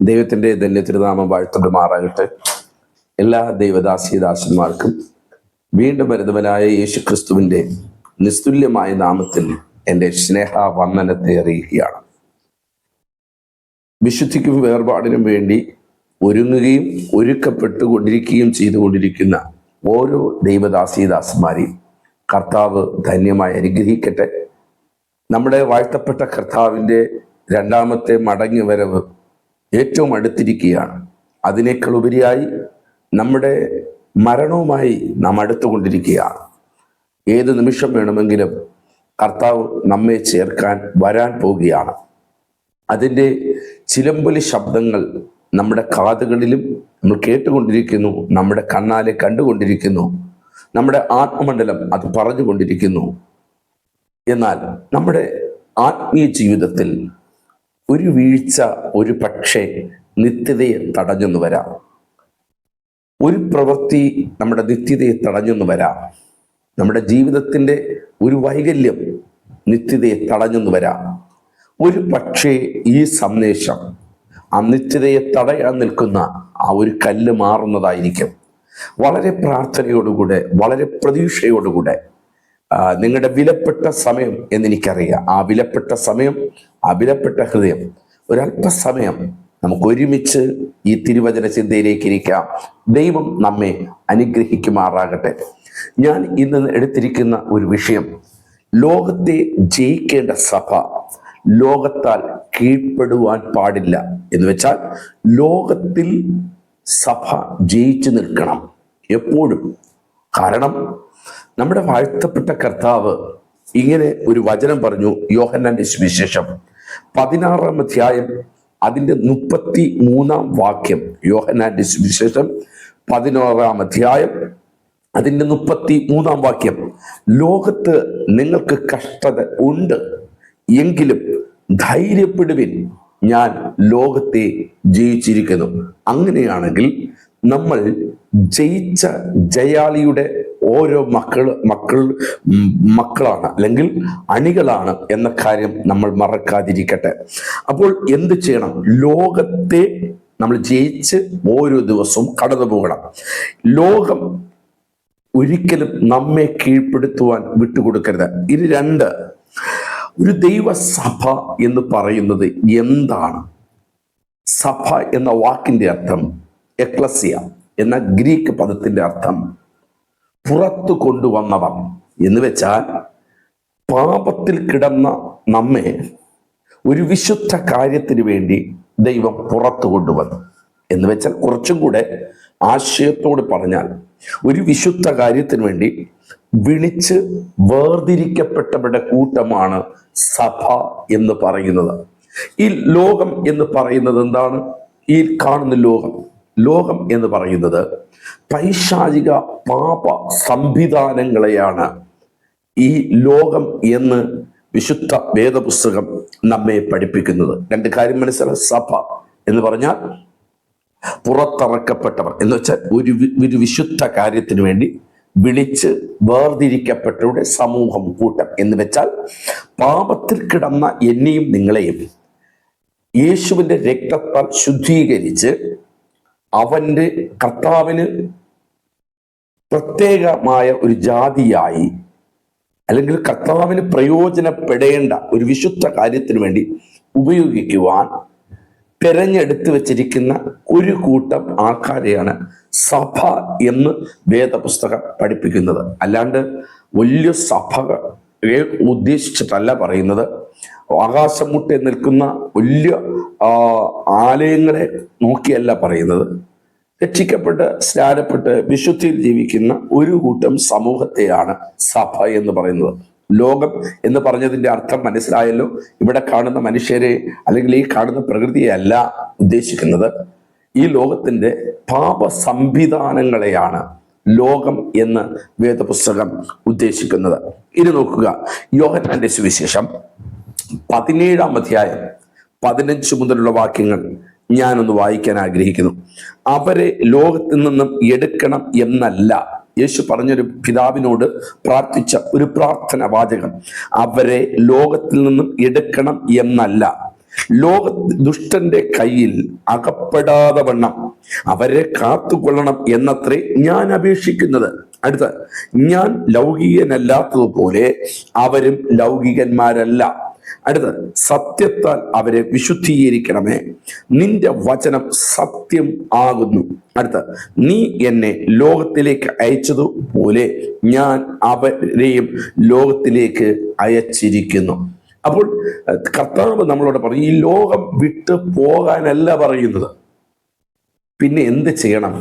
ദൈവത്തിൻ്റെ ധന്യ തിരുനാമം വാഴ്ത്തപ്പെടുമാറാകട്ടെ. എല്ലാ ദൈവദാസിദാസന്മാർക്കും വീണ്ടും വരുന്നവനായ യേശു ക്രിസ്തുവിൻ്റെ നിസ്തുല്യമായ നാമത്തിൽ എൻ്റെ സ്നേഹവന്ദനത്തെ അറിയിക്കുകയാണ്. വിശുദ്ധിക്കും വേർപാടിനും വേണ്ടി ഒരുങ്ങുകയും ഒരുക്കപ്പെട്ടുകൊണ്ടിരിക്കുകയും ചെയ്തുകൊണ്ടിരിക്കുന്ന ഓരോ ദൈവദാസിദാസന്മാരെയും കർത്താവ് ധന്യമായി അനുഗ്രഹിക്കട്ടെ. നമ്മുടെ വാഴ്ത്തപ്പെട്ട കർത്താവിൻ്റെ രണ്ടാമത്തെ മടങ്ങി വരവ് ഏറ്റവും അടുത്തിരിക്കുകയാണ്. അതിനേക്കാൾ ഉപരിയായി നമ്മുടെ മരണവുമായി നാം അടുത്തുകൊണ്ടിരിക്കുകയാണ്. ഏത് നിമിഷം വേണമെങ്കിലും കർത്താവ് നമ്മെ ചേർക്കാൻ വരാൻ പോവുകയാണ്. അതിൻ്റെ ചിലമ്പൊലി ശബ്ദങ്ങൾ നമ്മുടെ കാതുകളിലും നമ്മൾ കേട്ടുകൊണ്ടിരിക്കുന്നു, നമ്മുടെ കണ്ണാലെ കണ്ടുകൊണ്ടിരിക്കുന്നു, നമ്മുടെ ആത്മമണ്ഡലം അത് പറഞ്ഞുകൊണ്ടിരിക്കുന്നു. എന്നാൽ നമ്മുടെ ആത്മീയ ജീവിതത്തിൽ ഒരു വീഴ്ച ഒരു പക്ഷേ നിത്യതയെ തടഞ്ഞെന്ന് വരാം. ഒരു പ്രവൃത്തി നമ്മുടെ നിത്യതയെ തടഞ്ഞെന്ന് വരാം. നമ്മുടെ ജീവിതത്തിൻ്റെ ഒരു വൈകല്യം നിത്യതയെ തടഞ്ഞെന്ന് വരാം. ഒരു പക്ഷേ ഈ സന്ദേശം ആ നിത്യതയെ തടയാൻ നിൽക്കുന്ന ആ ഒരു കല്ല് മാറുന്നതായിരിക്കും. വളരെ പ്രാർത്ഥനയോടുകൂടെ, വളരെ പ്രതീക്ഷയോടുകൂടെ നിങ്ങളുടെ വിലപ്പെട്ട സമയം എന്നെനിക്കറിയാം. ആ വിലപ്പെട്ട സമയം, ആ വിലപ്പെട്ട ഹൃദയം, ഒരല്പസമയം നമുക്ക് ഒരുമിച്ച് ഈ തിരുവചന ചിന്തയിലേക്ക് ഇരിക്കാം. ദൈവം നമ്മെ അനുഗ്രഹിക്കുമാറാകട്ടെ. ഞാൻ ഇന്ന് എടുത്തിരിക്കുന്ന ഒരു വിഷയം, ലോകത്തെ ജയിക്കേണ്ട സഭ ലോകത്താൽ കീഴ്പ്പെടുവാൻ പാടില്ല എന്ന് വെച്ചാൽ, ലോകത്തിൽ സഭ ജയിച്ചു നിൽക്കണം എപ്പോഴും. കാരണം നമ്മുടെ വാഴ്ത്തപ്പെട്ട കർത്താവ് ഇങ്ങനെ ഒരു വചനം പറഞ്ഞു. യോഹന്നാന്റെ സുവിശേഷം 16-ാം അധ്യായം അതിൻ്റെ 33-ാം വാക്യം. യോഹന്നാന്റെ സുവിശേഷം 16-ാം അധ്യായം അതിൻ്റെ 33-ാം വാക്യം. ലോകത്ത് നിങ്ങൾക്ക് കഷ്ടത ഉണ്ട്, എങ്കിലും ധൈര്യപ്പെടുവിൻ, ഞാൻ ലോകത്തെ ജയിച്ചിരിക്കുന്നു. അങ്ങനെയാണെങ്കിൽ നമ്മൾ ജയാളിയുടെ ഓരോ മക്കളാണ്, അല്ലെങ്കിൽ അണികളാണ് എന്ന കാര്യം നമ്മൾ മറക്കാതിരിക്കട്ടെ. അപ്പോൾ എന്ത് ചെയ്യണം? ലോകത്തെ നമ്മൾ ജയിച്ച് ഓരോ ദിവസവും കടന്നു പോകണം. ലോകം ഒരിക്കലും നമ്മെ കീഴ്പ്പെടുത്തുവാൻ വിട്ടുകൊടുക്കരുത്. ഇത് രണ്ട്. ഒരു ദൈവസഭ എന്ന് പറയുന്നത് എന്താണ്? സഭ എന്ന വാക്കിന്റെ അർത്ഥം എക്ലസിയ എന്ന ഗ്രീക്ക് പദത്തിന്റെ അർത്ഥം പുറത്തു കൊണ്ടുവന്നവർ എന്ന് വെച്ചാൽ, പാപത്തിൽ കിടന്ന നമ്മെ ഒരു വിശുദ്ധ കാര്യത്തിന് വേണ്ടി ദൈവം പുറത്തു കൊണ്ടുവന്നു എന്ന് വെച്ചാൽ, കുറച്ചും കൂടെ ആശയത്തോട് പറഞ്ഞാൽ, ഒരു വിശുദ്ധ കാര്യത്തിന് വേണ്ടി വിളിച്ച് വേർതിരിക്കപ്പെട്ടവരുടെ കൂട്ടമാണ് സഭ എന്ന് പറയുന്നത്. ഈ ലോകം എന്ന് പറയുന്നത് എന്താണ്? ഈ കാണുന്ന ലോകം എന്ന് പറയുന്നത് പൈശാചിക പാപ സംവിധാനങ്ങളെയാണ് ഈ ലോകം എന്ന് വിശുദ്ധ വേദപുസ്തകം നമ്മെ പഠിപ്പിക്കുന്നത്. രണ്ട് കാര്യം മനസ്സിലായി. സഭ എന്ന് പറഞ്ഞാൽ പുറത്തിറക്കപ്പെട്ടവർ എന്ന് വെച്ചാൽ ഒരു വിശുദ്ധ കാര്യത്തിന് വേണ്ടി വിളിച്ച് വേർതിരിക്കപ്പെട്ടവരുടെ സമൂഹം, കൂട്ടം എന്ന് വെച്ചാൽ, പാപത്തിൽ കിടന്ന എന്നെയും നിങ്ങളെയും യേശുവിൻ്റെ രക്തത്താൽ ശുദ്ധീകരിച്ച് അവൻ്റെ കർത്താവിന് പ്രത്യേകമായ ഒരു ജാതിയായി, അല്ലെങ്കിൽ കർത്താവിന് പ്രയോജനപ്പെടേണ്ട ഒരു വിശുദ്ധ കാര്യത്തിന് വേണ്ടി ഉപയോഗിക്കുവാൻ തെരഞ്ഞെടുത്ത് വച്ചിരിക്കുന്ന ഒരു കൂട്ടം ആൾക്കാരെയാണ് സഭ എന്ന് വേദപുസ്തകം പഠിപ്പിക്കുന്നത്. അല്ലാണ്ട് വലിയ സഭയെ ഉദ്ദേശിച്ചിട്ടല്ല പറയുന്നത്. ആകാശം മുട്ടെ നിൽക്കുന്ന വലിയ ആലയങ്ങളെ നോക്കിയല്ല പറയുന്നത്. രക്ഷിക്കപ്പെട്ട് സ്നാനപ്പെട്ട് വിശുദ്ധിയിൽ ജീവിക്കുന്ന ഒരു കൂട്ടം സമൂഹത്തെയാണ് സഭ എന്ന് പറയുന്നത്. ലോകം എന്ന് പറഞ്ഞതിൻ്റെ അർത്ഥം മനസ്സിലായല്ലോ. ഇവിടെ കാണുന്ന മനുഷ്യരെ, അല്ലെങ്കിൽ ഈ കാണുന്ന പ്രകൃതിയെ അല്ല ഉദ്ദേശിക്കുന്നത്. ഈ ലോകത്തിൻ്റെ പാപ സംവിധാനങ്ങളെയാണ് ലോകം എന്ന് വേദപുസ്തകം ഉദ്ദേശിക്കുന്നത്. ഇനി നോക്കുക, യോഹന്നാന്റെ സുവിശേഷം 17-ാം അധ്യായം 15 മുതലുള്ള വാക്യങ്ങൾ ഞാനൊന്ന് വായിക്കാൻ ആഗ്രഹിക്കുന്നു. അവരെ ലോകത്തിൽ നിന്നും എടുക്കണം എന്നല്ല യേശു പറഞ്ഞൊരു പിതാവിനോട് പ്രാർത്ഥിച്ച ഒരു പ്രാർത്ഥന വാചകം. അവരെ ലോകത്തിൽ നിന്നും എടുക്കണം എന്നല്ല, ലോക ദുഷ്ടന്റെ കയ്യിൽ അകപ്പെടാതെ വണ്ണം അവരെ കാത്തുകൊള്ളണം എന്നത്രേ ഞാൻ അപേക്ഷിക്കുന്നത്. അടുത്ത, ഞാൻ ലൗകികനല്ലാത്തതുപോലെ അവരും ലൗകികന്മാരല്ല. അടുത്ത, സത്യത്താൽ അവരെ വിശുദ്ധീകരിക്കണമേ, നിന്റെ വചനം സത്യം ആകുന്നു. അടുത്ത, നീ എന്നെ ലോകത്തിലേക്ക് അയച്ചതുപോലെ ഞാൻ അവരെയും ലോകത്തിലേക്ക് അയച്ചിരിക്കുന്നു. അപ്പോൾ കർത്താവ് നമ്മളോട് പറയും, ഈ ലോകം വിട്ടു പോകാനല്ല പറയുന്നത്. പിന്നെ എന്ത് ചെയ്യണം?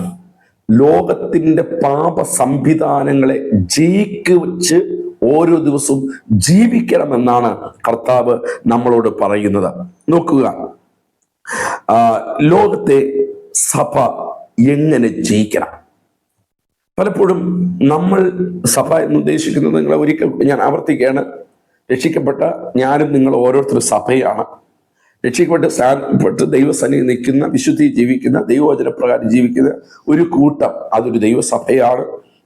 ലോകത്തിന്റെ പാപ സംവിധാനങ്ങളെ ജയിച്ച് ഓരോ ദിവസവും ജീവിക്കണമെന്നാണ് കർത്താവ് നമ്മളോട് പറയുന്നത്. നോക്കുക, ലോകത്തെ സഭ എങ്ങനെ ജയിക്കണം? പലപ്പോഴും നമ്മൾ സഭ എന്ന് ഉദ്ദേശിക്കുന്നത്, നിങ്ങളെ ഒരിക്കൽ ഞാൻ ആവർത്തിക്കുകയാണ്, രക്ഷിക്കപ്പെട്ട ഞാനും നിങ്ങൾ ഓരോരുത്തരും സഭയാണ്. രക്ഷിക്കപ്പെട്ട് ദൈവസന്നിധി നിൽക്കുന്ന, വിശുദ്ധി ജീവിക്കുന്ന, ദൈവവചനപ്രകാരം ജീവിക്കുന്ന ഒരു കൂട്ടം, അതൊരു ദൈവസഭയാണ്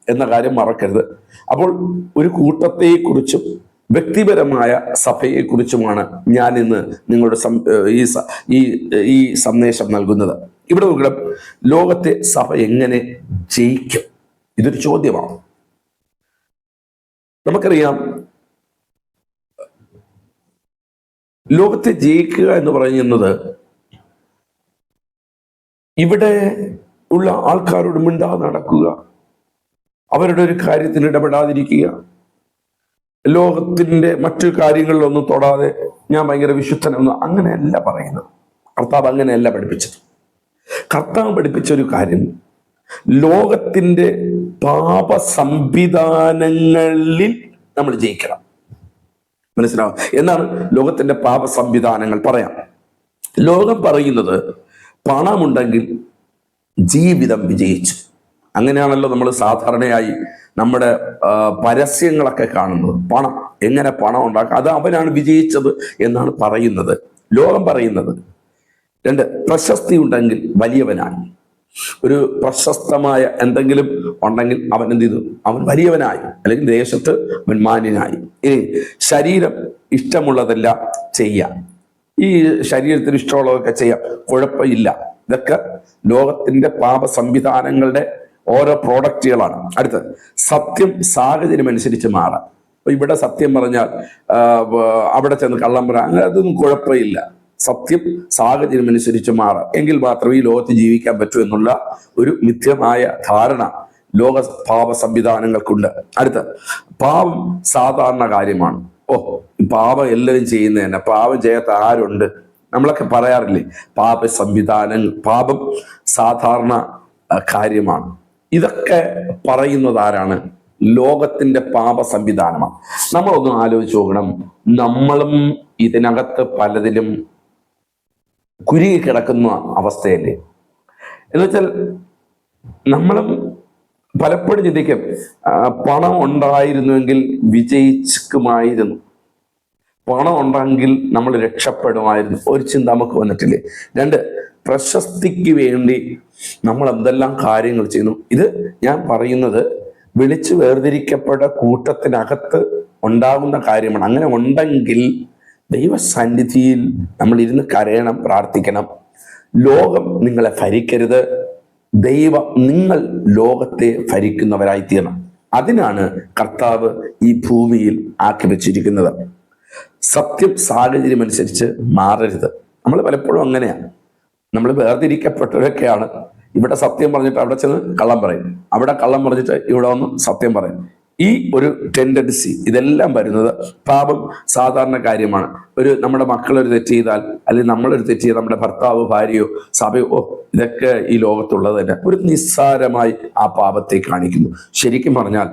എന്ന കാര്യം മറക്കരുത്. അപ്പോൾ ഒരു കൂട്ടത്തെക്കുറിച്ചും വ്യക്തിപരമായ സഭയെക്കുറിച്ചുമാണ് ഞാൻ ഇന്ന് നിങ്ങളുടെ ഈ സന്ദേശം നൽകുന്നത്. ഇവിടെ നോക്കണം, ലോകത്തെ സഭ എങ്ങനെ ജയിക്കും? ഇതൊരു ചോദ്യമാണ്. നമുക്കറിയാം, ലോകത്തെ ജയിക്കുക എന്ന് പറയുന്നത് ഇവിടെ ഉള്ള ആൾക്കാരോട് മിണ്ടാതെ നടക്കുക, അവരുടെ ഒരു കാര്യത്തിന് ഇടപെടാതിരിക്കുക, ലോകത്തിന്റെ മറ്റു കാര്യങ്ങളിലൊന്നും തൊടാതെ ഞാൻ ഭയങ്കര വിശുദ്ധനെന്ന് അങ്ങനെയല്ല പറയുന്നത്. കർത്താവ് അങ്ങനെയല്ല പഠിപ്പിച്ചത്. കർത്താവ് പഠിപ്പിച്ച ഒരു കാര്യം, ലോകത്തിന്റെ പാപ സംവിധാനങ്ങളിൽ നമ്മൾ ജയിക്കണം. മനസ്സിലാവും? എന്നാണ് ലോകത്തിന്റെ പാപ സംവിധാനങ്ങൾ? പറയാം. ലോകം പറയുന്നത് പണമുണ്ടെങ്കിൽ ജീവിതം വിജയിച്ചു. അങ്ങനെയാണല്ലോ നമ്മൾ സാധാരണയായി നമ്മുടെ പരസ്യങ്ങളൊക്കെ കാണുന്നത്. പണം, എങ്ങനെ പണം ഉണ്ടാക്കാം, അത് അവനാണ് വിജയിച്ചത് എന്നാണ് പറയുന്നത് ലോകം പറയുന്നത്. രണ്ട്, പ്രശസ്തി ഉണ്ടെങ്കിൽ വലിയവനായി. ഒരു പ്രശസ്തമായ എന്തെങ്കിലും ഉണ്ടെങ്കിൽ അവൻ എന്ത് ചെയ്തു? അവൻ വലിയവനായി, അല്ലെങ്കിൽ ദേശത്ത് അവൻ മാന്യനായി. ഇനി ശരീരം ഇഷ്ടമുള്ളതെല്ലാം ചെയ്യാം, ഈ ശരീരത്തിന് ഇഷ്ടമുള്ളതൊക്കെ ചെയ്യാം, കുഴപ്പമില്ല. ഇതൊക്കെ ലോകത്തിന്റെ പാപ സംവിധാനങ്ങളുടെ ഓരോ പ്രോഡക്റ്റുകളാണ്. അടുത്ത്, സത്യം സാഹചര്യം അനുസരിച്ച് മാറാം. അപ്പൊ ഇവിടെ സത്യം പറഞ്ഞാൽ അവിടെ ചെന്ന് കള്ളം പറയാം, അങ്ങനെ അതൊന്നും കുഴപ്പമില്ല. സത്യം സാഹചര്യം അനുസരിച്ച് മാറാം, എങ്കിൽ മാത്രമേ ഈ ലോകത്ത് ജീവിക്കാൻ പറ്റൂ എന്നുള്ള ഒരു മിഥ്യമായ ധാരണ ലോക പാപ സംവിധാനങ്ങൾക്കുണ്ട്. അടുത്ത, പാപം സാധാരണ കാര്യമാണ്. പാപം എല്ലാവരും ചെയ്യുന്നത് തന്നെ, പാപം ചെയ്യാത്ത ആരുണ്ട്? നമ്മളൊക്കെ പറയാറില്ലേ, പാപം സാധാരണ കാര്യമാണ്. ഇതൊക്കെ പറയുന്നത് ആരാണ്? ലോകത്തിന്റെ പാപ സംവിധാനമാണ്. നമ്മളൊന്ന് ആലോചിച്ച് നോക്കണം, നമ്മളും ഇതിനകത്ത് പലതിലും കുരുങ്ങി കിടക്കുന്ന അവസ്ഥയല്ലേ? എന്നുവെച്ചാൽ നമ്മളും പലപ്പോഴും ചിന്തിക്കും, പണം ഉണ്ടായിരുന്നുവെങ്കിൽ വിജയിക്കുമായിരുന്നു, പണം ഉണ്ടെങ്കിൽ നമ്മൾ രക്ഷപ്പെടുമായിരുന്നു, ഒരു ചിന്ത നമുക്ക് വന്നിട്ടില്ലേ? രണ്ട്, പ്രശസ്തിക്ക് വേണ്ടി നമ്മൾ എന്തെല്ലാം കാര്യങ്ങൾ ചെയ്യുന്നു. ഇത് ഞാൻ പറയുന്നത് വിളിച്ചു വേർതിരിക്കപ്പെട്ട കൂട്ടത്തിനകത്ത് ഉണ്ടാകുന്ന കാര്യമാണ്. അങ്ങനെ ഉണ്ടെങ്കിൽ ദൈവസന്നിധിയിൽ നമ്മൾ ഇരുന്ന് കരയണം, പ്രാർത്ഥിക്കണം. ലോകം നിങ്ങളെ ഭരിക്കരുത്, നിങ്ങൾ ലോകത്തെ ഭരിക്കുന്നവരായി തീരണം. അതിനാണ് കർത്താവ് ഈ ഭൂമിയിൽ ആക്കി വെച്ചിരിക്കുന്നത്. സത്യം സാഹചര്യം അനുസരിച്ച് മാറരുത്. നമ്മൾ പലപ്പോഴും അങ്ങനെയാണ്. നമ്മൾ വേർതിരിക്കപ്പെട്ടവരൊക്കെയാണ്. ഇവിടെ സത്യം പറഞ്ഞിട്ട് അവിടെ ചെന്ന് കള്ളം പറയും, അവിടെ കള്ളം പറഞ്ഞിട്ട് ഇവിടെ വന്ന് സത്യം പറയും. ഈ ഒരു ടെൻഡൻസി, ഇതെല്ലാം വരുന്നത് പാപം സാധാരണ കാര്യമാണ്. നമ്മുടെ മക്കളൊരു തെറ്റ് ചെയ്താൽ, അല്ലെങ്കിൽ നമ്മളൊരു തെറ്റ് ചെയ്താൽ നമ്മുടെ ഭർത്താവോ ഭാര്യയോ സഭയോ, ഇതൊക്കെ ഈ ലോകത്തുള്ളത് തന്നെ ഒരു നിസ്സാരമായി ആ പാപത്തെ കാണിക്കുന്നു. ശരിക്കും പറഞ്ഞാൽ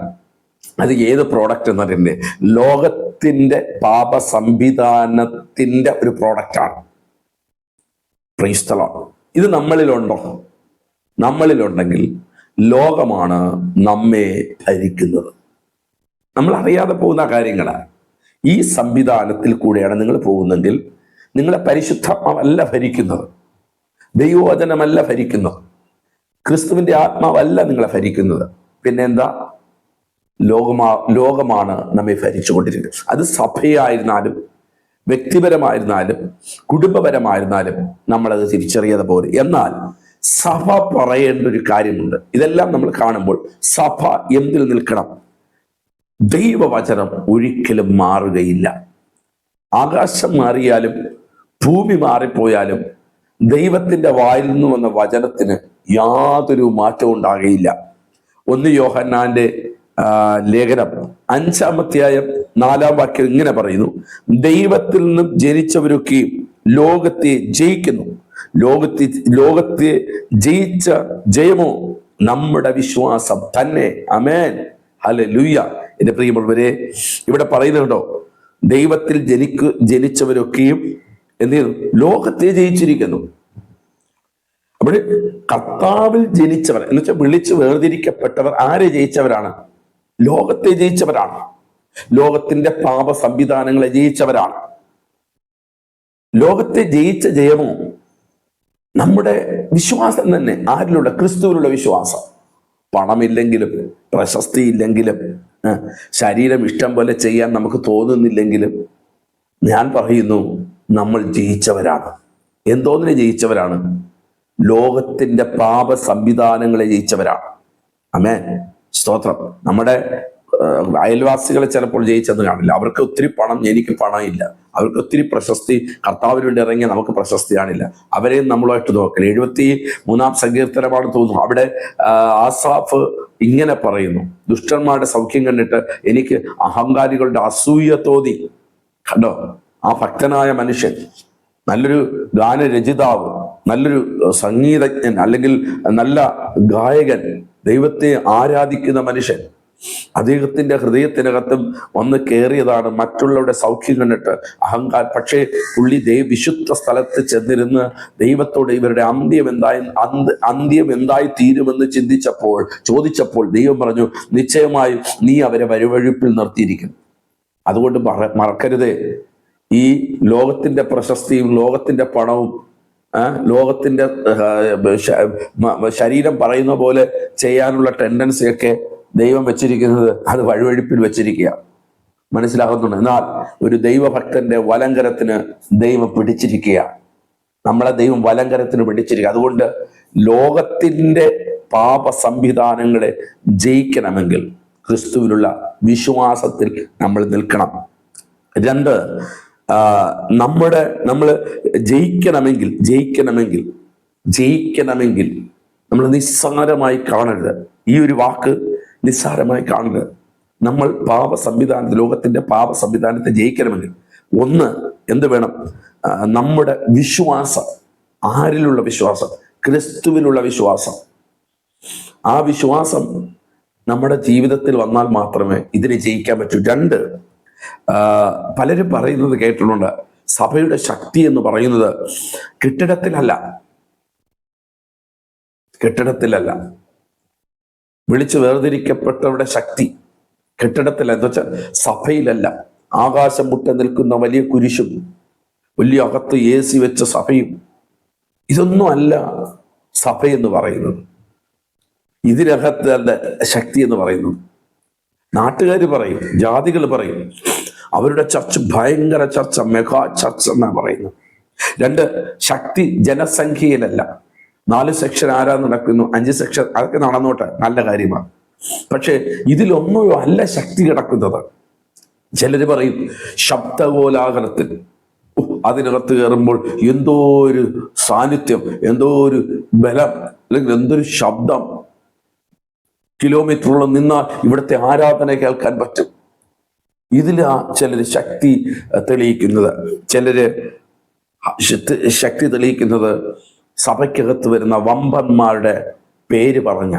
അത് ഏത് പ്രോഡക്റ്റ് എന്ന് പറയുന്നത് ലോകത്തിന്റെ പാപ സംവിധാനത്തിന്റെ ഒരു പ്രോഡക്റ്റാണ്. Price the Lord. ഇത് നമ്മളിലുണ്ടോ? നമ്മളിലുണ്ടെങ്കിൽ ലോകമാണ് നമ്മെ ഭരിക്കുന്നത്. നമ്മൾ അറിയാതെ പോകുന്ന കാര്യങ്ങളാണ്. ഈ സംവിധാനത്തിൽ കൂടെയാണ് നിങ്ങൾ പോകുന്നതെങ്കിൽ നിങ്ങളെ പരിശുദ്ധാത്മാവല്ല ഭരിക്കുന്നത്, ദൈവവചനമല്ല ഭരിക്കുന്നത്, ക്രിസ്തുവിന്റെ ആത്മാവല്ല നിങ്ങളെ ഭരിക്കുന്നത്. പിന്നെ എന്താ? ലോകമാണ് നമ്മെ ഭരിച്ചുകൊണ്ടിരിക്കുന്നത്. അത് സഭയായിരുന്നാലും വ്യക്തിപരമായിരുന്നാലും കുടുംബപരമായിരുന്നാലും നമ്മളത് തിരിച്ചറിയാതെ പോലെ. എന്നാൽ സഭ പറയേണ്ട ഒരു കാര്യമുണ്ട്. ഇതെല്ലാം നമ്മൾ കാണുമ്പോൾ സഭ എന്തിൽ നിൽക്കണം? ദൈവവചനം ഒരിക്കലും മാറുകയില്ല. ആകാശം മാറിയാലും ഭൂമി മാറിപ്പോയാലും ദൈവത്തിന്റെ വായിൽ നിന്ന് വന്ന വചനത്തിന് യാതൊരു മാറ്റവും ഉണ്ടാകുകയില്ല. 1 യോഹന്നാന്റെ ലേഖനം 5-ാം അധ്യായം 4-ാം വാക്യം ഇങ്ങനെ പറയുന്നു: ദൈവത്തിൽ നിന്നും ജനിച്ചവരൊക്കെയും ലോകത്തെ ജയിക്കുന്നു. ലോകത്തെ ജയിച്ച ജയമോ നമ്മുടെ വിശ്വാസം തന്നെ. ആമേൻ, ഹല്ലേലൂയ. എന്റെ പ്രിയമുള്ളവരെ, ഇവിടെ പറയുന്നുണ്ടോ? ദൈവത്തിൽ ജനിച്ചവരൊക്കെയും എന്ത് ചെയ്യുന്നു? ലോകത്തെ ജയിച്ചിരിക്കുന്നു. അപ്പോൾ കർത്താവിൽ ജനിച്ചവർ എന്ന് വെച്ചാൽ വിളിച്ച് വേർതിരിക്കപ്പെട്ടവർ ആരെ ജയിച്ചവരാണ്? ലോകത്തെ ജയിച്ചവരാണ്. ലോകത്തിന്റെ പാപ സംവിധാനങ്ങളെ ജയിച്ചവരാണ്. ലോകത്തെ ജയിച്ച ജയമോ നമ്മുടെ വിശ്വാസം തന്നെ. ആരിലുള്ള? ക്രിസ്തുവിലുള്ള വിശ്വാസം. പണമില്ലെങ്കിലും പ്രശസ്തി ഇല്ലെങ്കിലും ശരീരം ഇഷ്ടം പോലെ ചെയ്യാൻ നമുക്ക് തോന്നുന്നില്ലെങ്കിലും ഞാൻ പറയുന്നു, നമ്മൾ ജയിച്ചവരാണ്. എന്തോന്നിനെ ജയിച്ചവരാണ്? ലോകത്തിന്റെ പാപ സംവിധാനങ്ങളെ ജയിച്ചവരാണ്. ആമേൻ, സ്തോത്രം. നമ്മുടെ അയൽവാസികളെ ചിലപ്പോൾ ജയിച്ചെന്ന് കാണില്ല. അവർക്ക് ഒത്തിരി പണം, എനിക്ക് പണമില്ല. അവർക്ക് ഒത്തിരി പ്രശസ്തി, കർത്താവിന് വേണ്ടി ഇറങ്ങിയ നമുക്ക് പ്രശസ്തി കാണില്ല. അവരെയും നമ്മളുമായിട്ട് നോക്കില്ല. 73-ാം സങ്കീർത്തനമാണ് തോന്നുന്നു. അവിടെ ആസാഫ് ഇങ്ങനെ പറയുന്നു: ദുഷ്ടന്മാരുടെ സൗഖ്യം കണ്ടിട്ട് എനിക്ക് അഹങ്കാരികളുടെ അസൂയ തോന്നി. കണ്ടോ? ആ ഭക്തനായ മനുഷ്യൻ, നല്ലൊരു ഗാനരചിതാവ്, നല്ലൊരു സംഗീതജ്ഞൻ, അല്ലെങ്കിൽ നല്ല ഗായകൻ, ദൈവത്തെ ആരാധിക്കുന്ന മനുഷ്യൻ, അദ്ദേഹത്തിന്റെ ഹൃദയത്തിനകത്തും വന്ന് കയറിയതാണ് മറ്റുള്ളവരുടെ സൗഖ്യം കണ്ടിട്ട് അഹങ്കാരം. പക്ഷേ പുള്ളി വിശുദ്ധ സ്ഥലത്ത് ചെന്നിരുന്ന് ദൈവത്തോട് ഇവരുടെ അന്ത്യം എന്തായി തീരുമെന്ന് ചോദിച്ചപ്പോൾ ദൈവം പറഞ്ഞു: നിശ്ചയമായും നീ അവരെ വഴിവഴുപ്പിൽ നിർത്തിയിരിക്കുന്നു. അതുകൊണ്ട് മറക്കരുതേ, ഈ ലോകത്തിന്റെ പ്രശസ്തിയും ലോകത്തിന്റെ പണവും ലോകത്തിന്റെ ശരീരം പറയുന്ന പോലെ ചെയ്യാനുള്ള ടെൻഡൻസിയൊക്കെ ദൈവം വെച്ചിരിക്കുന്നത് അത് വഴിവഴുപ്പിൽ വെച്ചിരിക്കുക. മനസ്സിലാകുന്നുണ്ട്? എന്നാൽ ഒരു ദൈവഭക്തന്റെ വലങ്കരത്തിന് ദൈവം പിടിച്ചിരിക്കുക. നമ്മളെ ദൈവം വലങ്കരത്തിന് പിടിച്ചിരിക്കുക. അതുകൊണ്ട് ലോകത്തിന്റെ പാപ സംവിധാനങ്ങളെ ജയിക്കണമെങ്കിൽ ക്രിസ്തുവിലുള്ള വിശ്വാസത്തിൽ നമ്മൾ നിൽക്കണം. 2, നമ്മൾ ജയിക്കണമെങ്കിൽ നമ്മൾ നിസ്സാരമായി കാണരുത്. ഈ ഒരു വാക്ക് നിസ്സാരമായി കാണരുത്. നമ്മൾ ലോകത്തിന്റെ പാപ സംവിധാനത്തെ ജയിക്കണമെങ്കിൽ 1 എന്ത് വേണം? നമ്മുടെ വിശ്വാസം. ആരിലുള്ള വിശ്വാസം? ക്രിസ്തുവിലുള്ള വിശ്വാസം. ആ വിശ്വാസം നമ്മുടെ ജീവിതത്തിൽ വന്നാൽ മാത്രമേ ഇതിനെ ജയിക്കാൻ പറ്റൂ. 2, പലരും പറയുന്നത് കേട്ടിട്ടുണ്ട്, സഭയുടെ ശക്തി എന്ന് പറയുന്നത് കെട്ടിടത്തിലല്ല. വിളിച്ചു വേർതിരിക്കപ്പെട്ടവരുടെ ശക്തി കെട്ടിടത്തിലല്ല. എന്താ വെച്ചാൽ സഭയിലല്ല. ആകാശം മുട്ട നിൽക്കുന്ന വലിയ കുരിശും വലിയ അകത്ത് AC വെച്ച സഭയും ഇതൊന്നും അല്ല സഭയെന്ന് പറയുന്നത്. ഇതിനകത്ത് ശക്തി എന്ന് പറയുന്നത് നാട്ടുകാർ പറയും, ജാതികൾ പറയും, അവരുടെ ചർച്ച് ഭയങ്കര ചർച്ച, മെഗാ ചർച്ച് എന്നാണ് പറയുന്നത്. 2, ശക്തി ജനസംഖ്യയിലല്ല. 4 സെക്ഷൻ ആരാ നടക്കുന്നു, 5 സെക്ഷൻ അതൊക്കെ നടന്നോട്ടെ, നല്ല കാര്യമാണ്. പക്ഷെ ഇതിലൊന്നും അല്ല ശക്തി കിടക്കുന്നത്. ചിലര് പറയും ശബ്ദകോലാഹലത്തിൽ, അതിനകത്ത് കയറുമ്പോൾ എന്തോ ഒരു സാന്നിധ്യം, എന്തോ ഒരു ബലം, അല്ലെങ്കിൽ എന്തൊരു ശബ്ദം, കിലോമീറ്ററോളം നിന്നാൽ ഇവിടുത്തെ ആരാധന കേൾക്കാൻ പറ്റും. ഇതിലാ ചിലര് ശക്തി തെളിയിക്കുന്നത്. ചിലര് ശക്തി തെളിയിക്കുന്നത് സഭയ്ക്കകത്ത് വരുന്ന വമ്പന്മാരുടെ പേര് പറഞ്ഞ,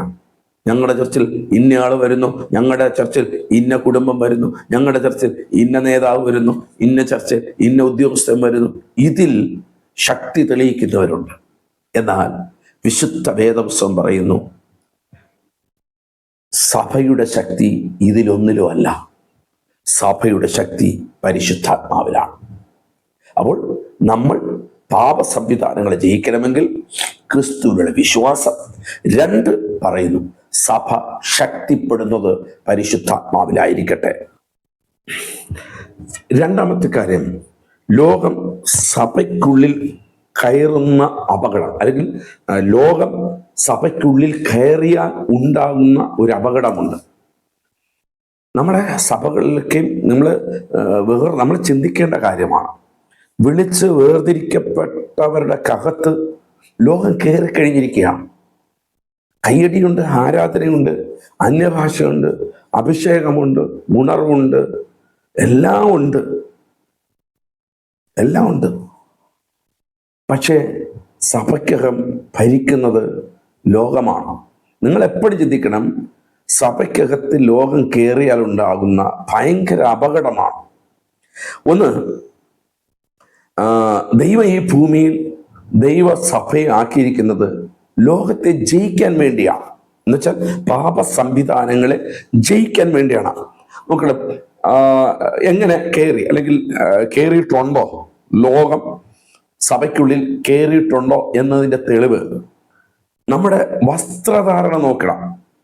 ഞങ്ങളുടെ ചർച്ചിൽ ഇന്നയാൾ വരുന്നു, ഞങ്ങളുടെ ചർച്ചിൽ ഇന്ന കുടുംബം വരുന്നു, ഞങ്ങളുടെ ചർച്ചിൽ ഇന്ന നേതാവ് വരുന്നു, ഇന്ന ചർച്ചിൽ ഇന്ന ഉദ്യോഗസ്ഥൻ വരുന്നു. ഇതിൽ ശക്തി തെളിയിക്കുന്നവരുണ്ട്. എന്നാൽ വിശുദ്ധ വേദപുസ്തകം പറയുന്നു, സഭയുടെ ശക്തി ഇതിലൊന്നിലും അല്ല. സഭയുടെ ശക്തി പരിശുദ്ധാത്മാവിലാണ്. അപ്പോൾ നമ്മൾ പാപ സംവിധാനങ്ങളെ ജയിക്കണമെങ്കിൽ ക്രിസ്തുവിലുള്ള വിശ്വാസം. 2 പറയുന്നു, സഭ ശക്തിപ്പെടുന്നത് പരിശുദ്ധാത്മാവിലായിരിക്കട്ടെ. 2ാമത്തെ കാര്യം, ലോകം സഭയ്ക്കുള്ളിൽ കയറുന്ന അപകടം, അല്ലെങ്കിൽ ലോകം സഭയ്ക്കുള്ളിൽ കയറിയാൽ ഉണ്ടാകുന്ന ഒരു അപകടമുണ്ട്. നമ്മുടെ സഭകളിലൊക്കെ നമ്മൾ ചിന്തിക്കേണ്ട കാര്യമാണ്. വിളിച്ച് വേർതിരിക്കപ്പെട്ടവരുടെ കകത്ത് ലോകം കയറിക്കഴിഞ്ഞിരിക്കുകയാണ്. കയ്യടിയുണ്ട്, ആരാധനയുണ്ട്, അന്യഭാഷയുണ്ട്, അഭിഷേകമുണ്ട്, ഉണർവുണ്ട്, എല്ലാം ഉണ്ട്. പക്ഷേ സഭയ്ക്കകം ഭരിക്കുന്നത് ലോകമാണ്. നിങ്ങൾ എപ്പോഴും ചിന്തിക്കണം, സഭയ്ക്കകത്ത് ലോകം കയറിയാൽ ഉണ്ടാകുന്ന ഭയങ്കര അപകടമാണ്. ഒന്ന്, ദൈവം ഈ ഭൂമിയിൽ ദൈവസഭയെ ആക്കിയിരിക്കുന്നത് ലോകത്തെ ജയിക്കാൻ വേണ്ടിയാണ്. എന്നുവെച്ചാൽ പാപ സംവിധാനങ്ങളെ ജയിക്കാൻ വേണ്ടിയാണ്. നോക്കണം, എങ്ങനെ കയറി, അല്ലെങ്കിൽ കയറിയിട്ടുണ്ടോ, ലോകം സഭയ്ക്കുള്ളിൽ കയറിയിട്ടുണ്ടോ എന്നതിൻ്റെ തെളിവ് നമ്മുടെ വസ്ത്രധാരണ നോക്കണം.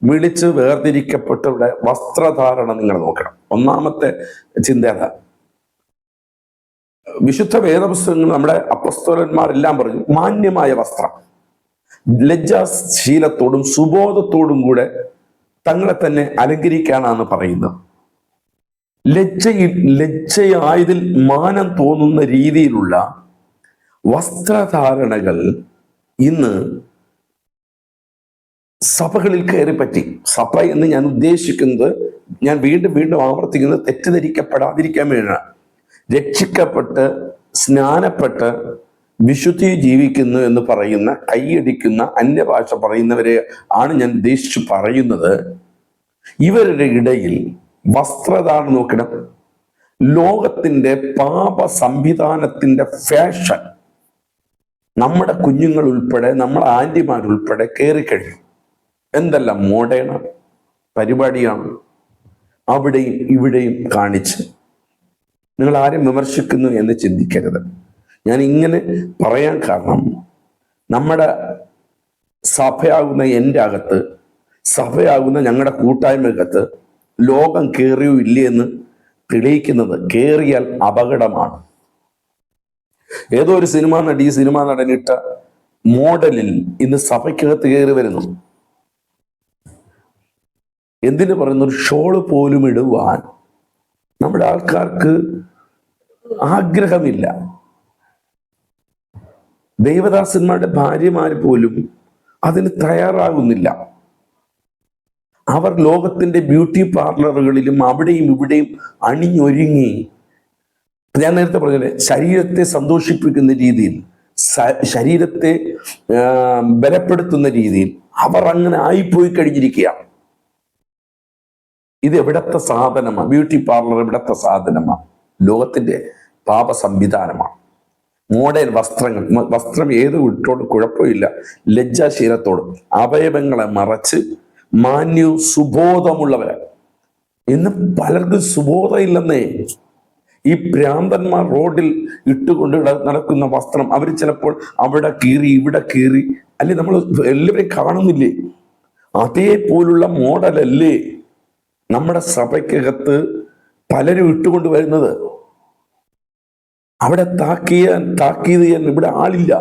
വിളിച്ച് വേർതിരിക്കപ്പെട്ടവരുടെ വസ്ത്രധാരണ നിങ്ങൾ നോക്കണം. ഒന്നാമത്തെ ചിന്തത, വിശുദ്ധ വേദപുസ്തകങ്ങൾ നമ്മുടെ അപ്പസ്തോലന്മാരെല്ലാം പറഞ്ഞു, മാന്യമായ വസ്ത്രം, ലജ്ജാശീലത്തോടും സുബോധത്തോടും കൂടെ തങ്ങളെ തന്നെ അലങ്കരിക്കാനാണ് പറയുന്നത്. ലജ്ജയായതിൽ മാനം തോന്നുന്ന രീതിയിലുള്ള വസ്ത്രധാരണകൾ ഇന്ന് സഭകളിൽ കയറിപ്പറ്റി. സഭ എന്ന് ഞാൻ ഉദ്ദേശിക്കുന്നത്, ഞാൻ വീണ്ടും ആവർത്തിക്കുന്നത്, തെറ്റിദ്ധരിക്കപ്പെടാതിരിക്കാൻ വേണ്ടിയാണ്. രക്ഷിക്കപ്പെട്ട് സ്നാനപ്പെട്ട് വിശുദ്ധി ജീവിക്കുന്നു എന്ന് പറയുന്ന, കൈയടിക്കുന്ന, അന്യഭാഷ പറയുന്നവരെ ആണ് ഞാൻ ഉദ്ദേശിച്ചു പറയുന്നത്. ഇവരുടെ ഇടയിൽ വസ്ത്രധാരണം നോക്കണം. ലോകത്തിന്റെ പാപ സംവിധാനത്തിന്റെ ഫാഷൻ നമ്മുടെ കുഞ്ഞുങ്ങൾ ഉൾപ്പെടെ, നമ്മുടെ ആന്റിമാരുൾപ്പെടെ കയറിക്കഴിഞ്ഞു. എന്തെല്ലാം മോഡേൺ പരിപാടിയാണ് അവിടെയും ഇവിടെയും കാണിച്ച്. നിങ്ങൾ ആരും വിമർശിക്കുന്നു എന്ന് ചിന്തിക്കരുത്. ഞാൻ ഇങ്ങനെ പറയാൻ കാരണം, നമ്മുടെ സഭയാകുന്ന എൻ്റെ അകത്ത്, സഭയാകുന്ന ഞങ്ങളുടെ കൂട്ടായ്മകത്ത് ലോകം കയറിയോ ഇല്ലേ എന്ന് തെളിയിക്കുന്നത്, കയറിയാൽ അപകടമാണ്. ഏതോ ഒരു സിനിമാ നടനിട്ട മോഡലിൽ ഇന്ന് സഭയ്ക്കകത്ത് കയറി വരുന്നു. എന്തിനു പറയുന്നു? ഒരു ഷോള് പോലും ഇടുവാൻ നമ്മുടെ ആൾക്കാർക്ക് ആഗ്രഹമില്ല. ദൈവദാസന്മാരുടെ ഭാര്യമാർ പോലും അതിന് തയ്യാറാകുന്നില്ല. അവർ ലോകത്തിന്റെ ബ്യൂട്ടി പാർലറുകളിലും അവിടെയും ഇവിടെയും അണിഞ്ഞൊരുങ്ങി, ഞാൻ നേരത്തെ പറഞ്ഞത്, ശരീരത്തെ സന്തോഷിപ്പിക്കുന്ന രീതിയിൽ, ശരീരത്തെ ബലപ്പെടുത്തുന്ന രീതിയിൽ അവർ അങ്ങനെ ആയിപ്പോയി കഴിഞ്ഞിരിക്കുകയാണ്. ഇത് എവിടത്തെ സാധനമാണ്? ബ്യൂട്ടി പാർലർ എവിടത്തെ സാധനമാണ്? ലോകത്തിന്റെ പാപ സംവിധാനമാണ്. മോഡേൺ വസ്ത്രങ്ങൾ, വസ്ത്രം ഏത് ഇട്ടോട് കുഴപ്പമില്ല, ലജ്ജാശീലത്തോട് അവയവങ്ങളെ മറച്ച് മാന്യവും സുബോധമുള്ളവരെ. ഇന്ന് പലർക്കും സുബോധം ഇല്ലെന്നേ. ഈ ഭ്രാന്തന്മാർ റോഡിൽ ഇട്ടുകൊണ്ട് നടക്കുന്ന വസ്ത്രം, അവർ ചിലപ്പോൾ അവിടെ കീറി ഇവിടെ കീറി, അല്ലെ നമ്മൾ എല്ലാവരെയും കാണുന്നില്ലേ? അതേപോലുള്ള മോഡലല്ലേ നമ്മുടെ സഭയ്ക്കകത്ത് പലരും ഇട്ടുകൊണ്ട് വരുന്നത്? അവിടെ താക്കീത് ചെയ്യാൻ ഇവിടെ ആളില്ല.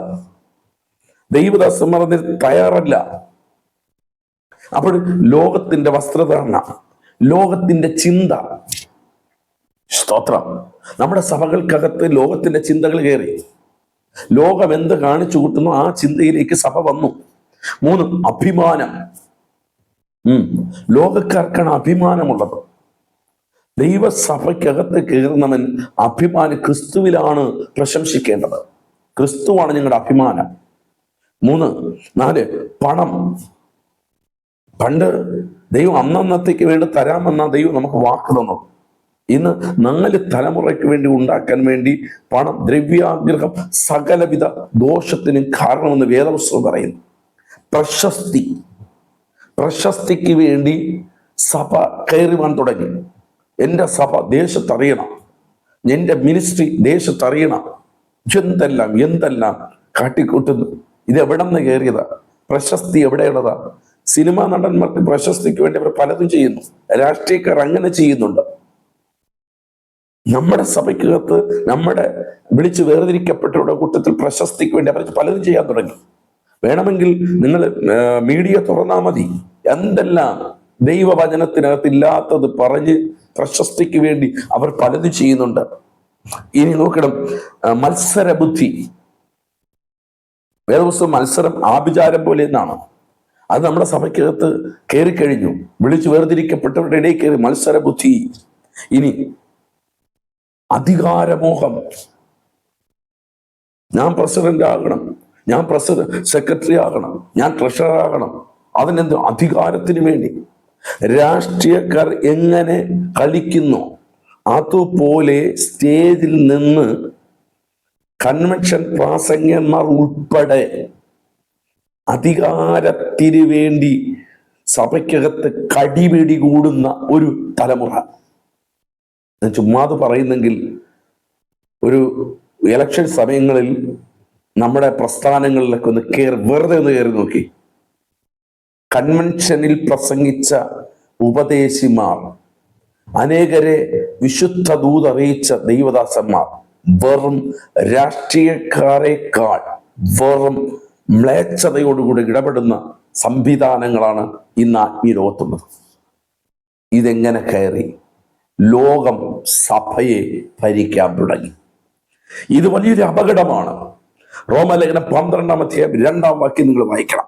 ദൈവദാസന്മാർ അതിന് തയ്യാറല്ല. അപ്പോൾ ലോകത്തിന്റെ വസ്ത്രധാരണ, ലോകത്തിന്റെ ചിന്ത, സ്തോത്രം, നമ്മുടെ സഭകൾക്കകത്ത് ലോകത്തിന്റെ ചിന്തകൾ കയറി. ലോകം എന്ത് കാണിച്ചു കൂട്ടുന്നു ആ ചിന്തയിലേക്ക് സഭ വന്നു. 3, അഭിമാനം. ലോകക്കാർക്കാണ് അഭിമാനമുള്ളത്. ദൈവസഭയ്ക്കകത്ത് കയറുന്നവൻ അഭിമാനം ക്രിസ്തുവിലാണ് പ്രശംസിക്കേണ്ടത്. ക്രിസ്തുവാണ് ഞങ്ങളുടെ അഭിമാനം. 3, 4, പണം. പണ്ട് ദൈവം അന്നന്നത്തേക്ക് വേണ്ടി തരാമെന്ന ദൈവം നമുക്ക് വാക്ക് തന്നു. ഇന്ന് 4 തലമുറയ്ക്ക് വേണ്ടി ഉണ്ടാക്കാൻ വേണ്ടി പണം, ദ്രവ്യാഗ്രഹം സകലവിധ ദോഷത്തിനും കാരണമെന്ന് വേദപുസ്തകം പറയുന്നു. പ്രശസ്തിക്ക് വേണ്ടി സഭ കയറുവാൻ തുടങ്ങി. എൻ്റെ സഭ ദേശത്തറിയണം, എൻ്റെ മിനിസ്ട്രി ദേശത്തറിയണം. എന്തെല്ലാം കാട്ടിക്കൂട്ടുന്നു. ഇത് എവിടെ നിന്ന് കയറിയതാ? പ്രശസ്തി എവിടെയുള്ളതാ? സിനിമാ നടന്മാർക്ക് പ്രശസ്തിക്ക് വേണ്ടി അവർ പലതും ചെയ്യുന്നു. രാഷ്ട്രീയക്കാർ അങ്ങനെ ചെയ്യുന്നുണ്ട്. നമ്മുടെ സഭയ്ക്കകത്ത് നമ്മുടെ വിളിച്ച് വേർതിരിക്കപ്പെട്ടവരുടെ കൂട്ടത്തിൽ പ്രശസ്തിക്ക് വേണ്ടി അവർ പലതും ചെയ്യാൻ തുടങ്ങി. വേണമെങ്കിൽ നിങ്ങൾ മീഡിയ തുറന്നാൽ മതി, എന്തെല്ലാം ദൈവവചനത്തിനകത്ത് ഇല്ലാത്തത് പറഞ്ഞ് പ്രശസ്തിക്ക് വേണ്ടി അവർ പലതും ചെയ്യുന്നുണ്ട്. ഇനി നോക്കണം, മത്സരബുദ്ധി. വേദപുസ്തകം മത്സരം ആഭിചാരം പോലെ എന്നാണ്. അത് നമ്മുടെ സഭയ്ക്കകത്ത് കയറിക്കഴിഞ്ഞു. വിളിച്ചു വേർതിരിക്കപ്പെട്ടവരുടെ ഇടയിൽ കയറി മത്സരബുദ്ധി. ഇനി അധികാരമോഹം. ഞാൻ പ്രസിഡന്റ് ആകണം, ഞാൻ സെക്രട്ടറി ആകണം, ഞാൻ ട്രഷറർ ആകണം. അതിനെന്ത്? അധികാരത്തിന് വേണ്ടി. രാഷ്ട്രീയക്കാർ എങ്ങനെ കളിക്കുന്നു അതുപോലെ സ്റ്റേജിൽ നിന്ന് കൺവെൻഷൻ പ്രാസംഗികന്മാർ ഉൾപ്പെടെ അധികാരത്തിന് വേണ്ടി സഭയ്ക്കകത്ത് കടിപിടി കൂടുന്ന ഒരു തലമുറ. ഞാൻ ചുമ്മാത് പറയുന്നെങ്കിൽ, ഒരു ഇലക്ഷൻ സമയങ്ങളിൽ നമ്മുടെ പ്രസ്ഥാനങ്ങളിലൊക്കെ വെറുതെ ഒന്ന് കയറി നോക്കി. കൺവെൻഷനിൽ പ്രസംഗിച്ച ഉപദേശിമാർ, അനേകരെ വിശുദ്ധ ദൂത് അറിയിച്ച ദൈവദാസന്മാർ വെറും രാഷ്ട്രീയക്കാരെക്കാൾ വെറും മ്ലേച്ഛതയോടുകൂടി ഇടപെടുന്ന സംവിധാനങ്ങളാണ് ഇന്ന് ആത്മീയ ലോകത്തുള്ളത്. ഇതെങ്ങനെ കയറി? ലോകം സഭയെ ഭരിക്കാൻ തുടങ്ങി. ഇത് വലിയൊരു അപകടമാണ്. റോമലേഖനം 12-ാം അധ്യായം 2-ാം വാക്യം നിങ്ങൾ വായിക്കണം.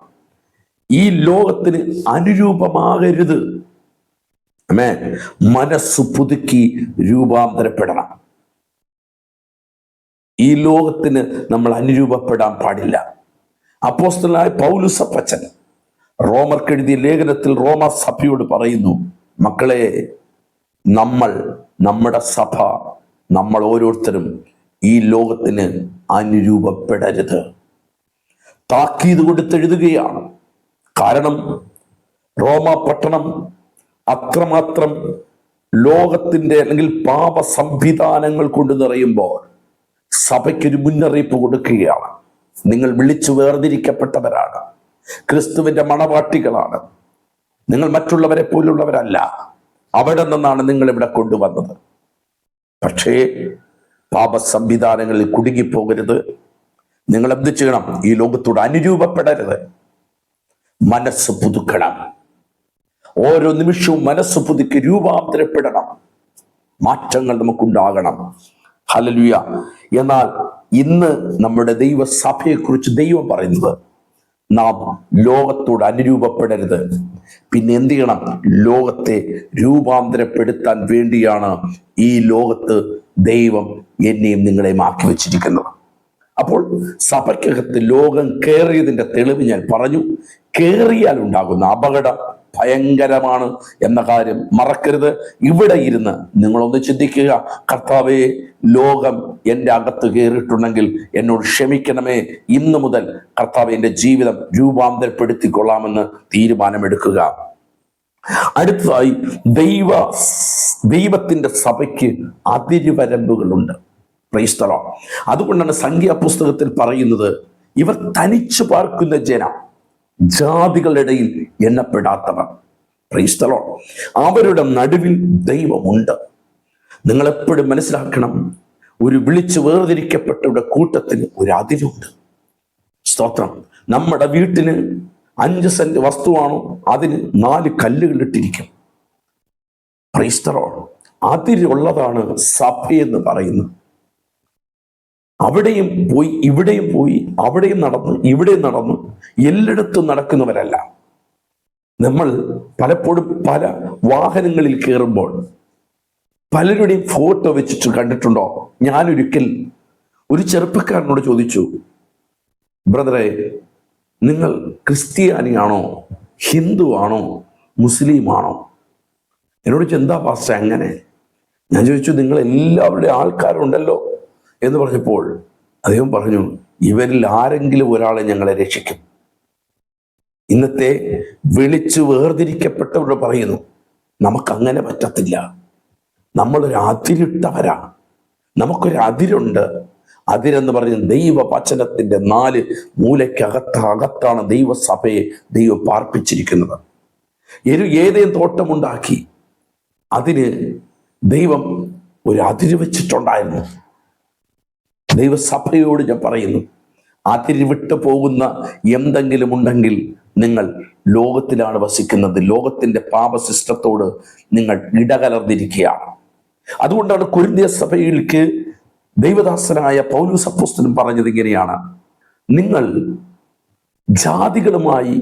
ഈ ലോകത്തിന് അനുരൂപമാകരുത്, മനസ്സ് പുതുക്കി രൂപാന്തരപ്പെടണം. ഈ ലോകത്തിന് നമ്മൾ അനുരൂപപ്പെടാൻ പാടില്ല. അപ്പോസ്തലനായ പൗലോസപ്പച്ചൻ റോമർക്കെഴുതിയ ലേഖനത്തിൽ റോമ സഭയോട് പറയുന്നു, മക്കളെ, നമ്മുടെ സഭ, നമ്മൾ ഓരോരുത്തരും ഈ ലോകത്തിന് അനുരൂപപ്പെടരുത്. താക്കീത് കൊടുത്തെഴുതുകയാണ്. കാരണം റോമ പട്ടണം അത്രമാത്രം ലോകത്തിന്റെ അല്ലെങ്കിൽ പാപ സംവിധാനങ്ങൾ കൊണ്ട് നിറയുമ്പോൾ സഭയ്ക്കൊരു മുന്നറിയിപ്പ് കൊടുക്കുകയാണ്. നിങ്ങൾ വിളിച്ചു വേർതിരിക്കപ്പെട്ടവരാണ്, ക്രിസ്തുവിന്റെ മണവാട്ടികളാണ്, നിങ്ങൾ മറ്റുള്ളവരെ പോലുള്ളവരല്ല. അവിടെ നിന്നാണ് നിങ്ങൾ ഇവിടെ കൊണ്ടുവന്നത്. പക്ഷേ പാപ സംവിധാനങ്ങളിൽ കുടുങ്ങിപ്പോകരുത്. നിങ്ങൾ എന്ത് ചെയ്യണം? ഈ ലോകത്തോട് അനുരൂപപ്പെടരുത്, മനസ്സ് പുതുക്കണം. ഓരോ നിമിഷവും മനസ്സ് പുതുക്കി രൂപാന്തരപ്പെടണം. മാറ്റങ്ങൾ നമുക്കുണ്ടാകണം. ഹല്ലേലൂയ. എന്നാൽ ഇന്ന് നമ്മുടെ ദൈവസഭയെക്കുറിച്ച് ദൈവം പറയുന്നത്, നാം ലോകത്തോട് അനുരൂപപ്പെടരുത്. പിന്നെ എന്ത് ചെയ്യണം? ലോകത്തെ രൂപാന്തരപ്പെടുത്താൻ വേണ്ടിയാണ് ഈ ലോകത്ത് ദൈവം എന്നെയും നിങ്ങളെയും ആക്കി വെച്ചിരിക്കുന്നത്. അപ്പോൾ സഭയ്ക്കകത്ത് ലോകം കയറിയതിന്റെ തെളിവ് ഞാൻ പറഞ്ഞു. കയറിയാൽ ഉണ്ടാകുന്ന അപകടം ഭയങ്കരമാണ് എന്ന കാര്യം മറക്കരുത്. ഇവിടെ ഇരുന്ന് നിങ്ങളൊന്ന് ചിന്തിക്കുക, കർത്താവേ, ലോകം എൻ്റെ അകത്ത് കയറിയിട്ടുണ്ടെങ്കിൽ എന്നോട് ക്ഷമിക്കണമേ. ഇന്നു മുതൽ കർത്താവേ, എൻ്റെ ജീവിതം രൂപാന്തരപ്പെടുത്തിക്കൊള്ളാമെന്ന് തീരുമാനമെടുക്കുക. അടുത്തതായി, ദൈവത്തിന്റെ സഭയ്ക്ക് അതിരുവരമ്പുകളുണ്ട്. Price the Lord. അതുകൊണ്ടാണ് സംഖ്യാപുസ്തകത്തിൽ പറയുന്നത്, ഇവർ തനിച്ചു പാർക്കുന്ന ജനം, ജാതികളുടെ ഇടയിൽ എണ്ണപ്പെടാത്തവർ. Price the Lord. അവരുടെ നടുവിൽ ദൈവമുണ്ട്. നിങ്ങൾ എപ്പോഴും മനസ്സിലാക്കണം, ഒരു വിളിച്ചു വേർതിരിക്കപ്പെട്ടവരുടെ കൂട്ടത്തിന് ഒരു അതിരുണ്ട്. സ്തോത്രം. നമ്മുടെ വീട്ടിന് 5 സെന്റ് വസ്തുവാണോ, അതിന് 4 കല്ലുകൾ ഇട്ടിരിക്കും. Praise the lord. അതിരുള്ളതാണ് സഭയെന്ന് പറയുന്നത്. അവിടെയും പോയി ഇവിടെയും പോയി, അവിടെയും നടന്നു ഇവിടെയും നടന്നു, എല്ലായിടത്തും നടക്കുന്നവരല്ല. നമ്മൾ പലപ്പോഴും പല വാഹനങ്ങളിൽ കയറുമ്പോൾ പലരുടെയും ഫോട്ടോ വെച്ചിട്ട് കണ്ടിട്ടുണ്ടോ? ഞാനൊരിക്കൽ ഒരു ചെറുപ്പക്കാരനോട് ചോദിച്ചു, ബ്രദറെ, നിങ്ങൾ ക്രിസ്ത്യാനിയാണോ, ഹിന്ദു ആണോ, മുസ്ലിം ആണോ? എന്നോട് എന്താ പാസ്റ്റർ അങ്ങനെ? ഞാൻ ചോദിച്ചു, നിങ്ങൾ എല്ലാവരുടെയും ആൾക്കാരുണ്ടല്ലോ എന്ന് പറഞ്ഞപ്പോൾ അദ്ദേഹം പറഞ്ഞു, ഇവരിൽ ആരെങ്കിലും ഒരാളെ ഞങ്ങളെ രക്ഷിക്കും. ഇന്നത്തെ വിളിച്ചു വേർതിരിക്കപ്പെട്ടവർ പറയുന്നു, നമുക്കങ്ങനെ പറ്റത്തില്ല. നമ്മളൊരു അതിരിട്ടവരാണ്, നമുക്കൊരു അതിരുണ്ട്. അതിരെന്ന് പറഞ്ഞ് ദൈവവചനത്തിന്റെ 4 മൂലയ്ക്കകത്താണ് ദൈവസഭയെ ദൈവം പാർപ്പിച്ചിരിക്കുന്നത്. ഏതേം തോട്ടമുണ്ടാക്കി അതിന് ദൈവം ഒരു അതിര് വെച്ചിട്ടുണ്ടായിരുന്നു. ദൈവസഭയോട് ഞാൻ പറയുന്നു, അതിര് വിട്ടു പോകുന്ന എന്തെങ്കിലും ഉണ്ടെങ്കിൽ നിങ്ങൾ ലോകത്തിലാണ് വസിക്കുന്നത്. ലോകത്തിന്റെ പാപസിസ്റ്റത്തോട് നിങ്ങൾ ഇടകലർന്നിരിക്കുകയാണ്. അതുകൊണ്ടാണ് കൊരിന്ത്യ സഭയിലേക്ക് ദൈവദാസനായ പൗലോസ് അപ്പോസ്തലൻ പറഞ്ഞത് ഇങ്ങനെയാണ്: നിങ്ങൾ ജാതികളുമായി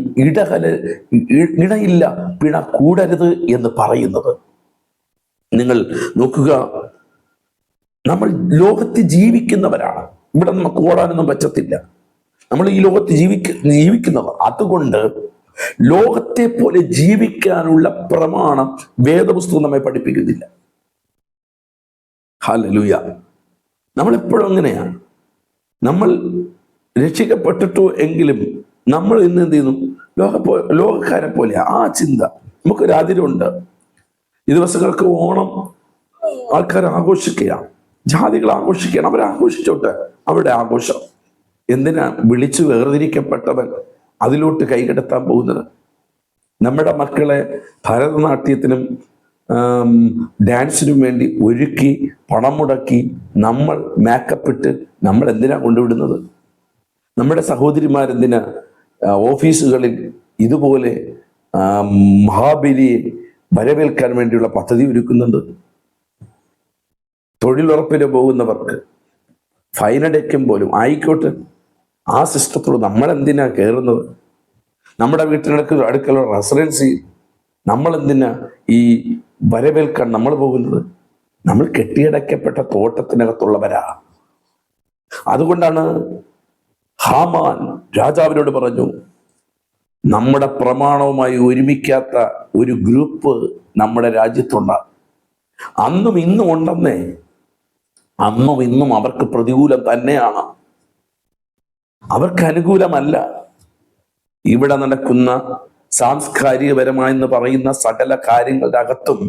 ഇടയില്ല പിണ കൂടരുത് എന്ന് പറയുന്നത്. നിങ്ങൾ നോക്കുക, നമ്മൾ ലോകത്ത് ജീവിക്കുന്നവരാണ്. ഇവിടെ നമുക്ക് ഓടാനൊന്നും പറ്റത്തില്ല. നമ്മൾ ഈ ലോകത്ത് ജീവിക്കുന്നവർ. അതുകൊണ്ട് ലോകത്തെ പോലെ ജീവിക്കാനുള്ള പ്രമാണം വേദപുസ്തകം നമ്മെ പഠിപ്പിക്കുന്നില്ല. ഹല്ലേലൂയ. നമ്മളെപ്പോഴും അങ്ങനെയാണ്. നമ്മൾ രക്ഷിക്കപ്പെട്ടിട്ടു എങ്കിലും നമ്മൾ ഇന്ന് എന്ത് ചെയ്യുന്നു? ലോകക്കാരെ പോലെ ആ ചിന്ത. നമുക്കൊരു അതിരുണ്ട്. ഈ ദിവസങ്ങൾക്ക് ഓണം ആൾക്കാർ ആഘോഷിക്കുകയാണ്, ജാതികൾ ആഘോഷിക്കുകയാണ്. അവരാഘോഷിച്ചോട്ടെ, അവരുടെ ആഘോഷം. എന്തിനാ വിളിച്ചു വേർതിരിക്കപ്പെട്ടവൻ അതിലോട്ട് കൈകടത്താൻ പോകുന്നത്? നമ്മുടെ മക്കളെ ഭരതനാട്യത്തിനും ഡാൻസിനും വേണ്ടി ഒരുക്കി പണം മുടക്കി നമ്മൾ മേക്കപ്പ് ഇട്ട് നമ്മൾ എന്തിനാ കൊണ്ടുവിടുന്നത്? നമ്മുടെ സഹോദരിമാരെന്തിനാ ഓഫീസുകളിൽ ഇതുപോലെ മഹാബലിയെ വരവേൽക്കാൻ വേണ്ടിയുള്ള പദ്ധതി ഒരുക്കുന്നുണ്ട്? തൊഴിലുറപ്പിന് പോകുന്നവർക്ക് ഫൈനടയ്ക്കും പോലും ആയിക്കോട്ടെ, ആ സിസ്റ്റത്തോട് നമ്മളെന്തിനാ കയറുന്നത്? നമ്മുടെ അടുക്കള റെസിഡൻസി നമ്മളെന്തിനാ ഈ വരവേൽക്കാൻ നമ്മൾ പോകുന്നത്? നമ്മൾ കെട്ടിയടയ്ക്കപ്പെട്ട തോട്ടത്തിനകത്തുള്ളവരാ. അതുകൊണ്ടാണ് ഹാമാൻ രാജാവിനോട് പറഞ്ഞു, നമ്മുടെ പ്രമാണവുമായി ഒരുമിക്കാത്ത ഒരു ഗ്രൂപ്പ് നമ്മുടെ രാജ്യത്തുണ്ട്. അന്നും ഇന്നും ഉണ്ടെന്നേ. അന്നും ഇന്നും അവർക്ക് പ്രതികൂലം തന്നെയാണ്, അവർക്ക് അനുകൂലമല്ല. ഇവിടെ നടക്കുന്ന സാംസ്കാരികപരമായെന്ന് പറയുന്ന സകല കാര്യങ്ങളുടെ അകത്തും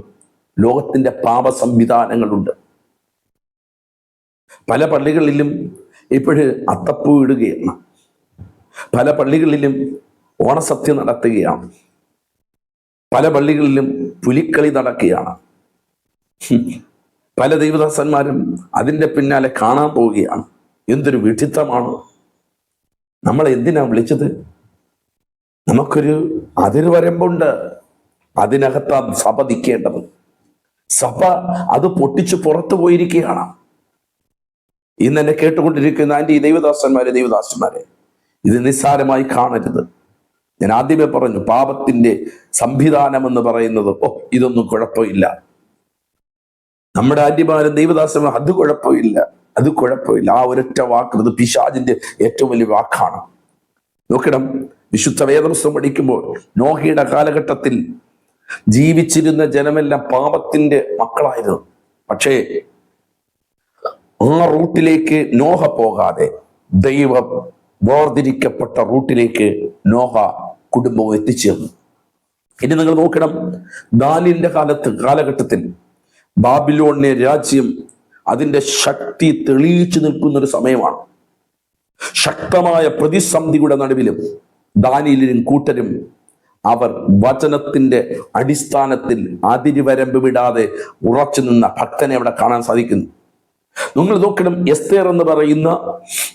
ലോകത്തിന്റെ പാപ സംവിധാനങ്ങളുണ്ട്. പല പള്ളികളിലും ഇപ്പോഴ് അത്തപ്പൂ ഇടുകയാണ്, പല പള്ളികളിലും ഓണസദ്യ നടത്തുകയാണ്, പല പള്ളികളിലും പുലിക്കളി നടക്കുകയാണ്. പല ദൈവദാസന്മാരും അതിൻ്റെ പിന്നാലെ കാണാൻ പോവുകയാണ്. എന്തൊരു വിഡിത്തമാണ്! നമ്മളെ എന്തിനാ വിളിച്ചത്? നമുക്കൊരു അതിര് വരമ്പുണ്ട്, അതിനകത്താണ് സഭ നിൽക്കേണ്ടത്. സഭ അത് പൊട്ടിച്ച് പുറത്തു പോയിരിക്കുകയാണ്. ഇന്ന് എന്നെ കേട്ടുകൊണ്ടിരിക്കുന്ന ഈ ദൈവദാസന്മാരെ ഇത് നിസ്സാരമായി കാണരുത്. ഞാൻ ആദ്യമേ പറഞ്ഞു, പാപത്തിന്റെ സംവിധാനം എന്ന് പറയുന്നത് ഇതൊന്നും കുഴപ്പമില്ല. നമ്മുടെ ആന്റിമാരും ദൈവദാസന്മാരും അത് കുഴപ്പമില്ല. ആ ഒരൊറ്റ വാക്ക് അത് പിശാചിന്റെ ഏറ്റവും വലിയ വാക്കാണ്. നോക്കണം, വിശുദ്ധ വേദപുസ്തകം പഠിക്കുമ്പോൾ നോഹയുടെ കാലഘട്ടത്തിൽ ജീവിച്ചിരുന്ന ജനമെല്ലാം പാപത്തിന്റെ മക്കളായിരുന്നു. പക്ഷേ ആ റൂട്ടിലേക്ക് നോഹ പോകാതെ ദൈവം വേർതിരിക്കപ്പെട്ട റൂട്ടിലേക്ക് നോഹ കുടുംബവും എത്തിച്ചേർന്നു. ഇനി നിങ്ങൾ നോക്കണം, ദാനിയലിന്റെ കാലഘട്ടത്തിൽ ബാബിലോണിയ രാജ്യം അതിന്റെ ശക്തി തെളിയിച്ചു നിൽക്കുന്ന ഒരു സമയമാണ്. ശക്തമായ പ്രതിസന്ധിയുടെ നടുവിലും ദാനിയേലും കൂട്ടരും അവർ വചനത്തിന്റെ അടിസ്ഥാനത്തിൽ അതിരുവരമ്പ് വിടാതെ ഉറച്ചു നിന്ന ഭക്തനെ അവിടെ കാണാൻ സാധിക്കുന്നു. നിങ്ങൾ നോക്കണം, എസ്തേർ എന്ന് പറയുന്ന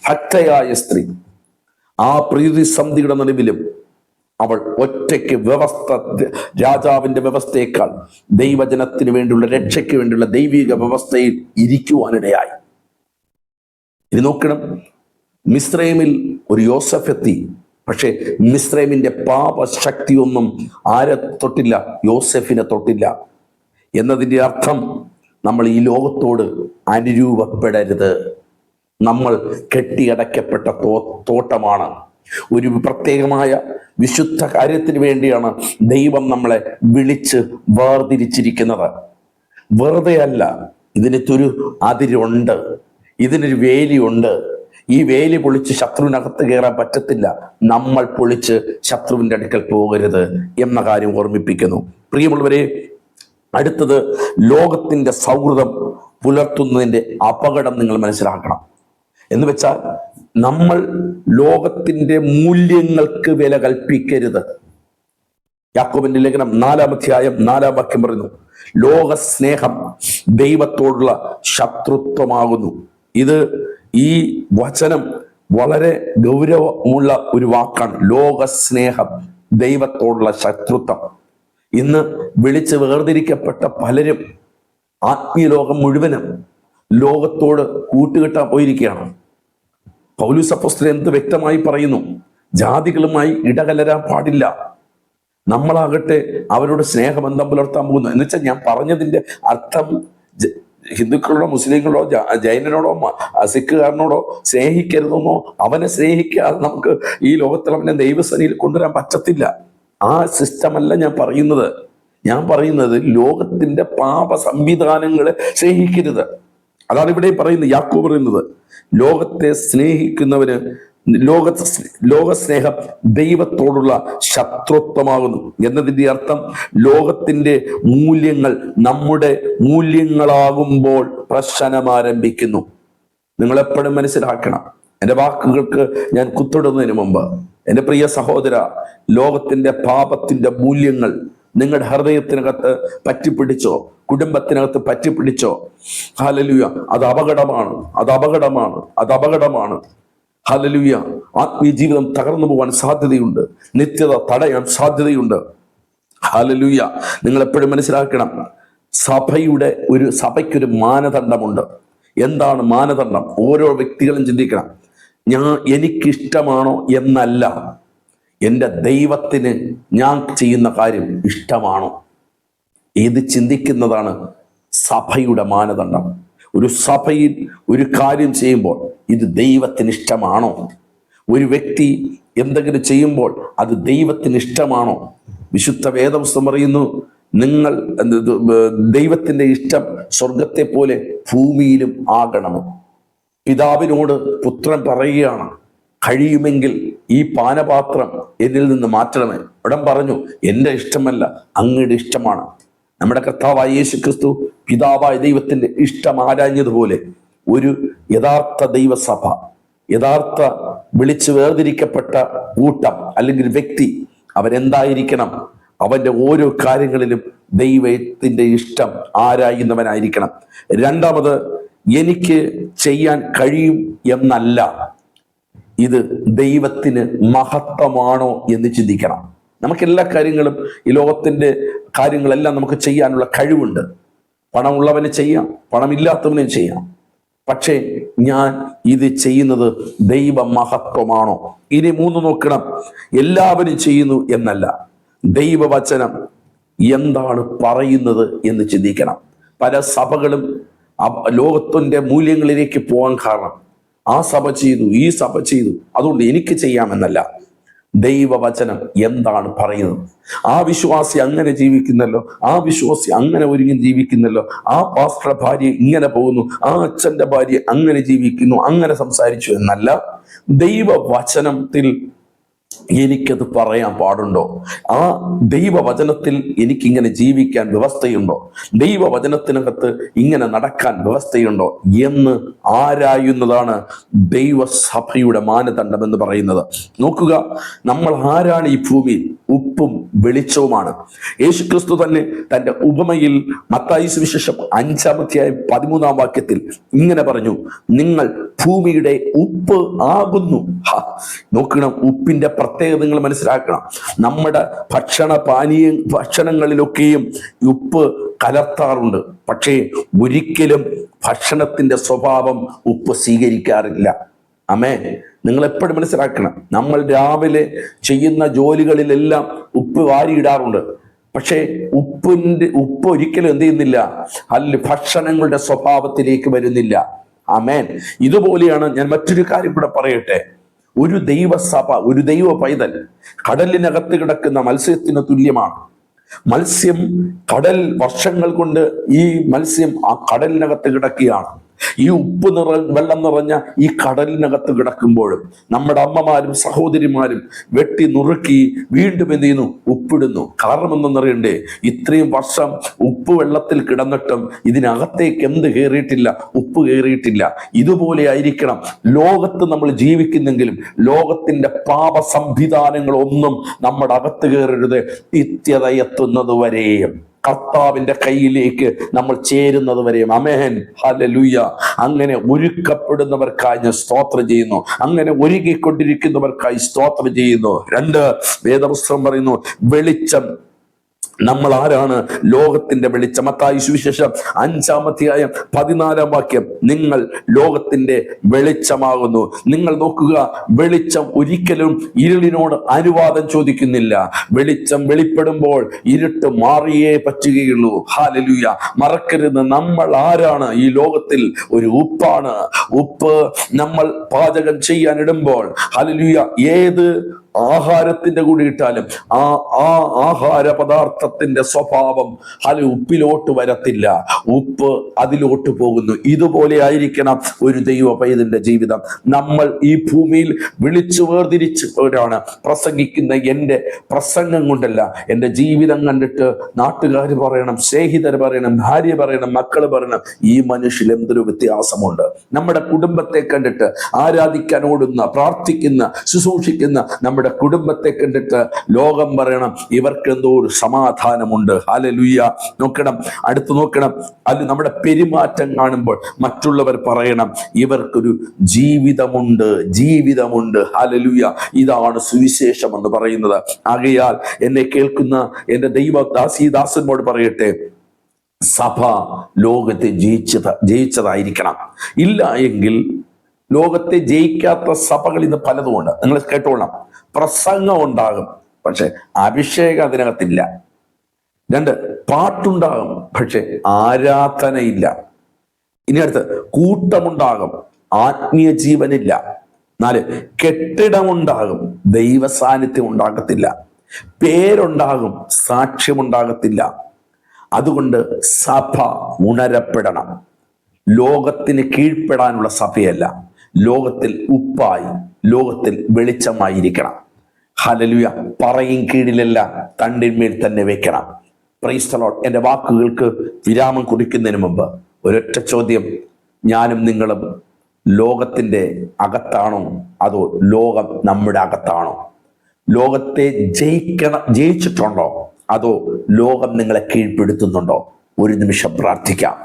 ഭക്തയായ സ്ത്രീ ആ പ്രതിസന്ധിയുടെ നടുവിലും അവൾ ഒറ്റയ്ക്ക് രാജാവിന്റെ വ്യവസ്ഥയേക്കാൾ ദൈവജനത്തിന് വേണ്ടിയുള്ള രക്ഷയ്ക്ക് വേണ്ടിയുള്ള ദൈവിക വ്യവസ്ഥയിൽ ഇരിക്കുവാനിടയായി. ഇനി നോക്കണം, മിസ്രൈമിൽ ഒരു യോസഫ് എത്തി. പക്ഷെ മിസ്രൈമിന്റെ പാപശക്തിയൊന്നും ആരെ തൊട്ടില്ല? യോസെഫിനെ തൊട്ടില്ല. എന്നതിൻ്റെ അർത്ഥം നമ്മൾ ഈ ലോകത്തോട് അനുരൂപപ്പെടരുത്. നമ്മൾ കെട്ടിയടയ്ക്കപ്പെട്ട തോട്ടമാണ്. ഒരു പ്രത്യേകമായ വിശുദ്ധ കാര്യത്തിന് വേണ്ടിയാണ് ദൈവം നമ്മളെ വിളിച്ച് വേർതിരിച്ചിരിക്കുന്നത്. വെറുതെ അല്ല. ഇതിനൊരു അതിരുണ്ട്, ഇതിനൊരു വേലിയുണ്ട്. ഈ വേലി പൊളിച്ച് ശത്രുവിനകത്ത് കയറാൻ പറ്റത്തില്ല. നമ്മൾ പൊളിച്ച് ശത്രുവിന്റെ അടുക്കൽ പോകരുത് എന്ന കാര്യം ഓർമ്മിപ്പിക്കുന്നു. പ്രിയമുള്ളവരെ, അടുത്തത് ലോകത്തിന്റെ സൗഹൃദം പുലർത്തുന്നതിന്റെ അപകടം നിങ്ങൾ മനസ്സിലാക്കണം. എന്ന് വെച്ചാൽ നമ്മൾ ലോകത്തിന്റെ മൂല്യങ്ങൾക്ക് വില കൽപ്പിക്കരുത്. യാക്കോബിന്റെ ലേഖനം 4-ാം അധ്യായം 4-ാം വാക്യം പറയുന്നു, ലോക സ്നേഹം ദൈവത്തോടുള്ള ശത്രുത്വമാകുന്നു. ഇത് ഈ വചനം വളരെ ഗൗരവമുള്ള ഒരു വാക്കാണ്. ലോക സ്നേഹം ദൈവത്തോടുള്ള ശത്രുത്വം. ഇന്ന് വിളിച്ച് വേർതിരിക്കപ്പെട്ട പലരും ആത്മീയ ലോകം മുഴുവനും ലോകത്തോട് കൂട്ടുകെട്ടാൻ പോയിരിക്കുകയാണ്. പൗലോസ് അപ്പോസ്തലൻ എന്ത് വ്യക്തമായി പറയുന്നു, ജാതികളുമായി ഇടകലരാൻ പാടില്ല. നമ്മളാകട്ടെ അവരോട് സ്നേഹബന്ധം പുലർത്താൻ പോകുന്നു. എന്ന് വെച്ചാൽ ഞാൻ പറഞ്ഞതിന്റെ അർത്ഥം ഹിന്ദുക്കളോടോ മുസ്ലിങ്ങളോടോ ജൈനനോടോ സിഖുകാരനോടോ സ്നേഹിക്കരുതെന്നോ, അവനെ സ്നേഹിക്കാതെ നമുക്ക് ഈ ലോകത്തിൽ അവനെ ദൈവസേനയിൽ കൊണ്ടുവരാൻ പറ്റത്തില്ല. ആ സിസ്റ്റമല്ല ഞാൻ പറയുന്നത്. ഞാൻ പറയുന്നത് ലോകത്തിന്റെ പാപ സംവിധാനങ്ങളെ സ്നേഹിക്കരുത്. അതാണ് ഇവിടെ പറയുന്നത്. യാക്കോബ് പറയുന്നത് ലോകത്തെ സ്നേഹിക്കുന്നവന് ലോക സ്നേഹം ദൈവത്തോടുള്ള ശത്രുത്വമാകുന്നു എന്നതിന്റെ അർത്ഥം ലോകത്തിന്റെ മൂല്യങ്ങൾ നമ്മുടെ മൂല്യങ്ങളാകുമ്പോൾ പ്രശ്നം ആരംഭിക്കുന്നു. നിങ്ങൾ എപ്പോഴും മനസ്സിലാക്കണം. എൻ്റെ വാക്കുകൾക്ക് ഞാൻ കുത്തിടുന്നതിന് മുമ്പ് എൻ്റെ പ്രിയ സഹോദര, ലോകത്തിന്റെ പാപത്തിന്റെ മൂല്യങ്ങൾ നിങ്ങളുടെ ഹൃദയത്തിനകത്ത് പറ്റിപ്പിടിച്ചോ, കുടുംബത്തിനകത്ത് പറ്റിപ്പിടിച്ചോ, ഹല്ലേലൂയ, അത് അപകടമാണ്, അത് അപകടമാണ്, അത് അപകടമാണ്. ഹല്ലേലൂയ. ആത്മീയ ജീവിതം തകർന്നു പോകാൻ സാധ്യതയുണ്ട്. നിത്യത തടയാൻ സാധ്യതയുണ്ട്. ഹല്ലേലൂയ. നിങ്ങൾ എപ്പോഴും മനസ്സിലാക്കണം, സഭയ്ക്കൊരു മാനദണ്ഡമുണ്ട്. എന്താണ് മാനദണ്ഡം? ഓരോ വ്യക്തികളും ചിന്തിക്കണം. എനിക്കിഷ്ടമാണോ എന്നല്ല, എൻ്റെ ദൈവത്തിന് ഞാൻ ചെയ്യുന്ന കാര്യം ഇഷ്ടമാണോ? ഇത് ചിന്തിക്കുന്നതാണ് സഭയുടെ മാനദണ്ഡം. ഒരു സഭയിൽ ഒരു കാര്യം ചെയ്യുമ്പോൾ ഇത് ദൈവത്തിന് ഇഷ്ടമാണോ? ഒരു വ്യക്തി എന്തെങ്കിലും ചെയ്യുമ്പോൾ അത് ദൈവത്തിന് ഇഷ്ടമാണോ? വിശുദ്ധ വേദപുസ്തകം പറയുന്നു, നിങ്ങൾ ദൈവത്തിന്റെ ഇഷ്ടം സ്വർഗത്തെ പോലെ ഭൂമിയിലും ആകണം. പിതാവിനോട് പുത്രൻ പറയുകയാണ്, കഴിയുമെങ്കിൽ ഈ പാനപാത്രം എന്നിൽ നിന്ന് മാറ്റണമേ. ഉടൻ പറഞ്ഞു, എൻ്റെ ഇഷ്ടമല്ല, അങ്ങയുടെ ഇഷ്ടമാണ്. നമ്മുടെ കർത്താവായ യേശു ക്രിസ്തു പിതാവായ ദൈവത്തിന്റെ ഇഷ്ടം ആരാഞ്ഞതുപോലെ ഒരു യഥാർത്ഥ ദൈവസഭ, യഥാർത്ഥ വിളിച്ചു വേർതിരിക്കപ്പെട്ട കൂട്ടം അല്ലെങ്കിൽ വ്യക്തി, അവരെന്തായിരിക്കണം? അവന്റെ ഓരോ കാര്യങ്ങളിലും ദൈവത്തിന്റെ ഇഷ്ടം ആരായുന്നവനായിരിക്കണം. രണ്ടാമത്, എനിക്ക് ചെയ്യാൻ കഴിയും എന്നല്ല, ഇത് ദൈവത്തിന് മഹത്വമാണോ എന്ന് ചിന്തിക്കണം. നമുക്കെല്ലാ കാര്യങ്ങളും, ഈ ലോകത്തിന്റെ കാര്യങ്ങളെല്ലാം നമുക്ക് ചെയ്യാനുള്ള കഴിവുണ്ട്. പണമുള്ളവന് ചെയ്യാം, പണമില്ലാത്തവനും ചെയ്യാം. പക്ഷേ ഞാൻ ഇത് ചെയ്യുന്നത് ദൈവ മഹത്വമാണോ? ഇനി 3 നോക്കണം. എല്ലാവരും ചെയ്യുന്നു എന്നല്ല, ദൈവവചനം എന്താണ് പറയുന്നത് എന്ന് ചിന്തിക്കണം. പല സഭകളും ലോകത്തിന്റെ മൂല്യങ്ങളിലേക്ക് പോകാൻ കാരണം ആ സഭ ചെയ്തു, ഈ സഭ ചെയ്തു, അതുകൊണ്ട് എനിക്ക് ചെയ്യാമെന്നല്ല, ദൈവവചനം എന്താണ് പറയുന്നത്? ആ വിശ്വാസി അങ്ങനെ ജീവിക്കുന്നല്ലോ, ആ വിശ്വാസി അങ്ങനെ ഒരുങ്ങി ജീവിക്കുന്നല്ലോ, ആ പാസ്റ്ററുടെ ഭാര്യ ഇങ്ങനെ പോകുന്നു, ആ അച്ഛന്റെ ഭാര്യ അങ്ങനെ ജീവിക്കുന്നു, അങ്ങനെ സംസാരിച്ചു എന്നല്ല, ദൈവവചനത്തിൽ എനിക്കത് പറയാൻ പാടുണ്ടോ? ആ ദൈവവചനത്തിൽ എനിക്കിങ്ങനെ ജീവിക്കാൻ വ്യവസ്ഥയുണ്ടോ? ദൈവവചനത്തിനകത്ത് ഇങ്ങനെ നടക്കാൻ വ്യവസ്ഥയുണ്ടോ എന്ന് ആരായുന്നതാണ് ദൈവസഭയുടെ മാനദണ്ഡം എന്ന് പറയുന്നത്. നോക്കുക, നമ്മൾ ആരാണ് ഈ ഭൂമിയിൽ? ഉപ്പും വെളിച്ചവുമാണ്. യേശുക്രിസ്തു തന്നെ തന്റെ ഉപമയിൽ മത്തായി സുവിശേഷം 5:13 ഇങ്ങനെ പറഞ്ഞു, നിങ്ങൾ ഭൂമിയുടെ ഉപ്പ് ആകുന്നു. നോക്കണം, ഉപ്പിന്റെ പ്രത്യേകത നിങ്ങൾ മനസ്സിലാക്കണം. നമ്മുടെ ഭക്ഷണങ്ങളിലൊക്കെയും ഉപ്പ് കലർത്താറുണ്ട്. പക്ഷേ ഒരിക്കലും ഭക്ഷണത്തിന്റെ സ്വഭാവം ഉപ്പ് സ്വീകരിക്കാറില്ല. ആമേൻ. നിങ്ങൾ എപ്പോഴും മനസ്സിലാക്കണം, നമ്മൾ രാവിലെ ചെയ്യുന്ന ജോലികളിലെല്ലാം ഉപ്പ് വാരിയിടാറുണ്ട്. പക്ഷേ ഉപ്പ് ഒരിക്കലും എന്ത് ചെയ്യുന്നില്ല, ഭക്ഷണങ്ങളുടെ സ്വഭാവത്തിലേക്ക് വരുന്നില്ല. ആമേൻ. ഇതുപോലെയാണ്, ഞാൻ മറ്റൊരു കാര്യം കൂടെ പറയട്ടെ. ഒരു ദൈവസഭ, ഒരു ദൈവ പൈതൽ കടലിനകത്ത് കിടക്കുന്ന മത്സ്യത്തിന് തുല്യമാണ്. മത്സ്യം വർഷങ്ങൾ കൊണ്ട് ഈ മത്സ്യം ആ കടലിനകത്ത് കിടക്കുകയാണ്. ഈ വെള്ളം നിറഞ്ഞ ഈ കടലിനകത്ത് കിടക്കുമ്പോഴും നമ്മുടെ അമ്മമാരും സഹോദരിമാരും വെട്ടി നുറുക്കി വീണ്ടും എന്ത് ചെയ്യുന്നു? ഉപ്പിടുന്നു. കാരണം എന്തെന്നറിയണ്ടേ? ഇത്രയും വർഷം ഉപ്പ് വെള്ളത്തിൽ കിടന്നിട്ടും ഇതിനകത്തേക്ക് എന്ത് കയറിയിട്ടില്ല? ഉപ്പ് കയറിയിട്ടില്ല. ഇതുപോലെ ആയിരിക്കണം ലോകത്ത് നമ്മൾ ജീവിക്കുന്നെങ്കിലും ലോകത്തിന്റെ പാപ സംവിധാനങ്ങളൊന്നും നമ്മുടെ അകത്ത് കയറരുത്, നിത്യത എത്തുന്നത് വരെയും. കർത്താവിന്റെ കയ്യിലേക്ക് നമ്മൾ ചേരുന്നത് വരെയും. ആമേൻ, ഹല്ലേലൂയ. അങ്ങനെ ഒരുക്കപ്പെടുന്നവർക്കായി ഞാൻ സ്തോത്രം ചെയ്യുന്നു. അങ്ങനെ ഒരുങ്ങിക്കൊണ്ടിരിക്കുന്നവർക്കായി സ്തോത്രം ചെയ്യുന്നു. 2 വേദപുസ്തകം പറയുന്നു, വെളിച്ചം. നമ്മൾ ആരാണ്? ലോകത്തിന്റെ വെളിച്ചം. മത്തായി സുവിശേഷം 5-ാം അധ്യായം 14-ാം വാക്യം, നിങ്ങൾ ലോകത്തിന്റെ വെളിച്ചമാകുന്നു. നിങ്ങൾ നോക്കുക, വെളിച്ചം ഒരിക്കലും ഇരുളിനോട് അനുവാദം ചോദിക്കുന്നില്ല. വെളിച്ചം വെളിപ്പെടുമ്പോൾ ഇരുട്ട് മാറിയേ പറ്റുകയുള്ളൂ. ഹല്ലേലൂയ. മറക്കരുത്, നമ്മൾ ആരാണ്? ഈ ലോകത്തിൽ ഒരു ഉപ്പാണ്. ഉപ്പ് നമ്മൾ പാചകം ചെയ്യാൻ ഇടുമ്പോൾ, ഹല്ലേലൂയ, ഏത് ആഹാരത്തിന്റെ കൂടെ ഇട്ടാലും ആ ആഹാര പദാർത്ഥത്തിന്റെ സ്വഭാവം ഉപ്പിലോട്ട് വരത്തില്ല. ഉപ്പ് അതിലോട്ട് പോകുന്നു. ഇതുപോലെ ആയിരിക്കണം ഒരു ദൈവ പൈതലിന്റെ ജീവിതം. നമ്മൾ ഈ ഭൂമിയിൽ വിളിച്ചു വേർതിരിച്ചവരാണ്. പ്രസംഗിക്കുന്ന എൻ്റെ പ്രസംഗം കൊണ്ടല്ല, എൻ്റെ ജീവിതം കണ്ടിട്ട് നാട്ടുകാർ പറയണം, സ്നേഹിതർ പറയണം, ഭാര്യ പറയണം, മക്കൾ പറയണം, ഈ മനുഷ്യൽ എന്തൊരു വ്യത്യാസമുണ്ട്. നമ്മുടെ കുടുംബത്തെ കണ്ടിട്ട് ആരാധിക്കാൻ ഓടുന്ന, പ്രാർത്ഥിക്കുന്ന, ശുശ്രൂഷിക്കുന്ന നമ്മുടെ കുടുംബത്തെ കണ്ടിട്ട് ലോകം പറയണം, ഇവർക്ക് എന്തോ ഒരു സമാധാനമുണ്ട്. ഹല്ലേലൂയ. നോക്കണം, അടുത്ത് നോക്കണം. അത് നമ്മുടെ പെരുമാറ്റം കാണുമ്പോൾ മറ്റുള്ളവർ പറയണം, ഇവർക്കൊരു ജീവിതമുണ്ട്, ജീവിതമുണ്ട്. ഹല്ലേലൂയ. ഇതാണ് സുവിശേഷം എന്ന് പറയുന്നത്. ആകയാൽ എന്നെ കേൾക്കുന്ന എൻ്റെ ദൈവദാസീദാസനോട് പറയട്ടെ, സഭ ലോകത്തെ ജയിച്ചതായിരിക്കണം. ഇല്ല എങ്കിൽ ലോകത്തെ ജയിക്കാത്ത സഭകൾ ഇന്ന് പലതുമുണ്ട്. നിങ്ങൾ കേട്ടോളാം. പ്രസംഗം ഉണ്ടാകും, പക്ഷെ അഭിഷേകം അതിനകത്തില്ല. 2, പാട്ടുണ്ടാകും, പക്ഷെ ആരാധനയില്ല. ഇനി അടുത്ത് കൂട്ടമുണ്ടാകും, ആത്മീയ ജീവനില്ല. 4, കെട്ടിടമുണ്ടാകും, ദൈവ സാന്നിധ്യം ഉണ്ടാകത്തില്ല. പേരുണ്ടാകും, സാക്ഷ്യമുണ്ടാകത്തില്ല. അതുകൊണ്ട് സഭ ഉണരപ്പെടണം. ലോകത്തിന് കീഴ്പ്പെടാനുള്ള സഭയല്ല, ലോകത്തിൽ ഉപ്പായി, ലോകത്തിൽ വെളിച്ചമായിരിക്കണം. ഹല്ലേലൂയ. പറയും കീഴിലല്ല, തണ്ടിന്മേൽ തന്നെ വെക്കണം. Price the Lord. എൻ്റെ വാക്കുകൾക്ക് വിരാമം കുറിക്കുന്നതിന് മുമ്പ് ഒരൊറ്റ ചോദ്യം. ഞാനും നിങ്ങളും ലോകത്തിൻ്റെ അകത്താണോ, അതോ ലോകം നമ്മുടെ അകത്താണോ? ലോകത്തെ ജയിച്ചിട്ടുണ്ടോ, അതോ ലോകം നിങ്ങളെ കീഴ്പ്പെടുത്തുന്നുണ്ടോ? ഒരു നിമിഷം പ്രാർത്ഥിക്കാം.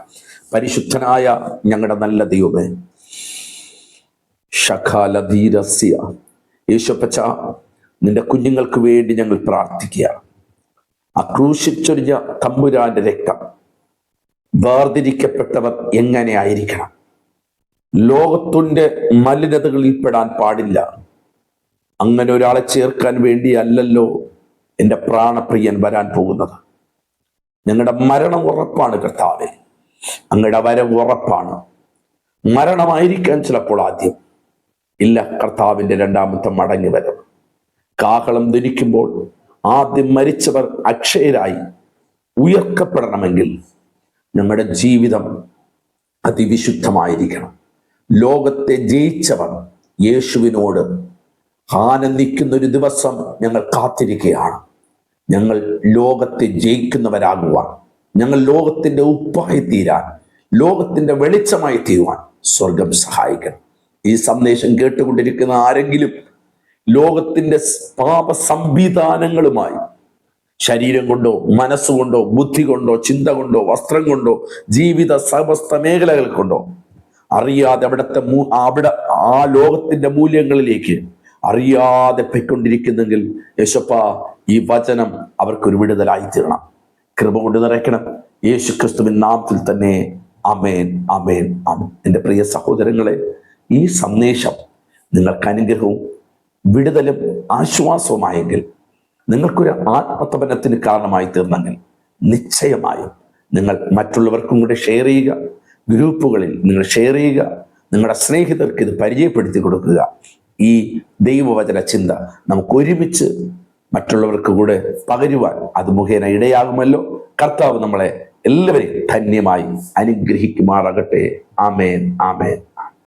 പരിശുദ്ധനായ ഞങ്ങളുടെ നല്ല ദൈവമേ, ശഖാലധീരസ്യ യേശുപ്പച്ച, നിന്റെ കുഞ്ഞുങ്ങൾക്ക് വേണ്ടി ഞങ്ങൾ പ്രാർത്ഥിക്കുക. ക്രൂശിച്ചൊരിഞ്ഞ തമ്പുരാന്റെ രക്തം, വേർതിരിക്കപ്പെട്ടവർ എങ്ങനെ ആയിരിക്കണം? ലോകത്തിന്റെ മലിനതകളിൽ പെടാൻ പാടില്ല. അങ്ങനെ ഒരാളെ ചേർക്കാൻ വേണ്ടിയല്ലല്ലോ എൻ്റെ പ്രാണപ്രിയൻ വരാൻ പോകുന്നത്. ഞങ്ങളുടെ മരണം ഉറപ്പാണ് കർത്താവേ, അങ്ങയുടെ വരവ് ഉറപ്പാണ്. മരണമായിരിക്കാൻ ചിലപ്പോൾ ആദ്യം, ഇല്ല, കർത്താവിൻ്റെ 2ാമത്തെ മടങ്ങി വരവ്. കാഹളം ധരിക്കുമ്പോൾ ആദ്യം മരിച്ചവർ അക്ഷയരായി ഉയർക്കപ്പെടണമെങ്കിൽ ഞങ്ങളുടെ ജീവിതം അതിവിശുദ്ധമായിരിക്കണം. ലോകത്തെ ജയിച്ചവർ യേശുവിനോട് ആനന്ദിക്കുന്ന ഒരു ദിവസം ഞങ്ങൾ കാത്തിരിക്കുകയാണ്. ഞങ്ങൾ ലോകത്തെ ജയിക്കുന്നവരാകുവാൻ, ഞങ്ങൾ ലോകത്തിൻ്റെ ഉപ്പായി തീരാൻ, ലോകത്തിൻ്റെ വെളിച്ചമായി തീരുവാൻ സ്വർഗം സഹായിക്കണം. ഈ സന്ദേശം കേട്ടുകൊണ്ടിരിക്കുന്ന ആരെങ്കിലും ലോകത്തിൻ്റെ പാപ സംവിധാനങ്ങളുമായി, ശരീരം കൊണ്ടോ മനസ്സുകൊണ്ടോ ബുദ്ധി കൊണ്ടോ ചിന്ത കൊണ്ടോ വസ്ത്രം കൊണ്ടോ ജീവിത സമസ്ത മേഖലകൾ കൊണ്ടോ അറിയാതെ അവിടെ ആ ലോകത്തിന്റെ മൂല്യങ്ങളിലേക്ക് അറിയാതെ പൊയ്ക്കൊണ്ടിരിക്കുന്നെങ്കിൽ, യേശുപ്പ, ഈ വചനം അവർക്കൊരു വിടുതലായി തീരണം. കൃപ കൊണ്ട് നിറയ്ക്കണം. യേശു ക്രിസ്തുവിൻ നാമത്തിൽ തന്നെ. ആമേൻ, ആമേൻ, ആമേൻ. എൻ്റെ പ്രിയ സഹോദരങ്ങളെ, ഈ സന്ദേശം നിങ്ങൾക്ക് അനുഗ്രഹവും വിടുതലും ആശ്വാസവുമായെങ്കിൽ, നിങ്ങൾക്കൊരു ആത്മതപനത്തിന് കാരണമായി തീർന്നെങ്കിൽ, നിശ്ചയമായും നിങ്ങൾ മറ്റുള്ളവർക്കും കൂടെ ഷെയർ ചെയ്യുക. ഗ്രൂപ്പുകളിൽ നിങ്ങൾ ഷെയർ ചെയ്യുക. നിങ്ങളുടെ സ്നേഹിതർക്ക് ഇത് പരിചയപ്പെടുത്തി കൊടുക്കുക. ഈ ദൈവവചന ചിന്ത നമുക്ക് ഒരുമിച്ച് മറ്റുള്ളവർക്ക് കൂടെ പകരുവാൻ അത് മുഖേന ഇടയാകുമല്ലോ. കർത്താവ് നമ്മളെ എല്ലാവരെയും ധന്യമായി അനുഗ്രഹിക്കുമാറാകട്ടെ. ആമേൻ, ആമേൻ.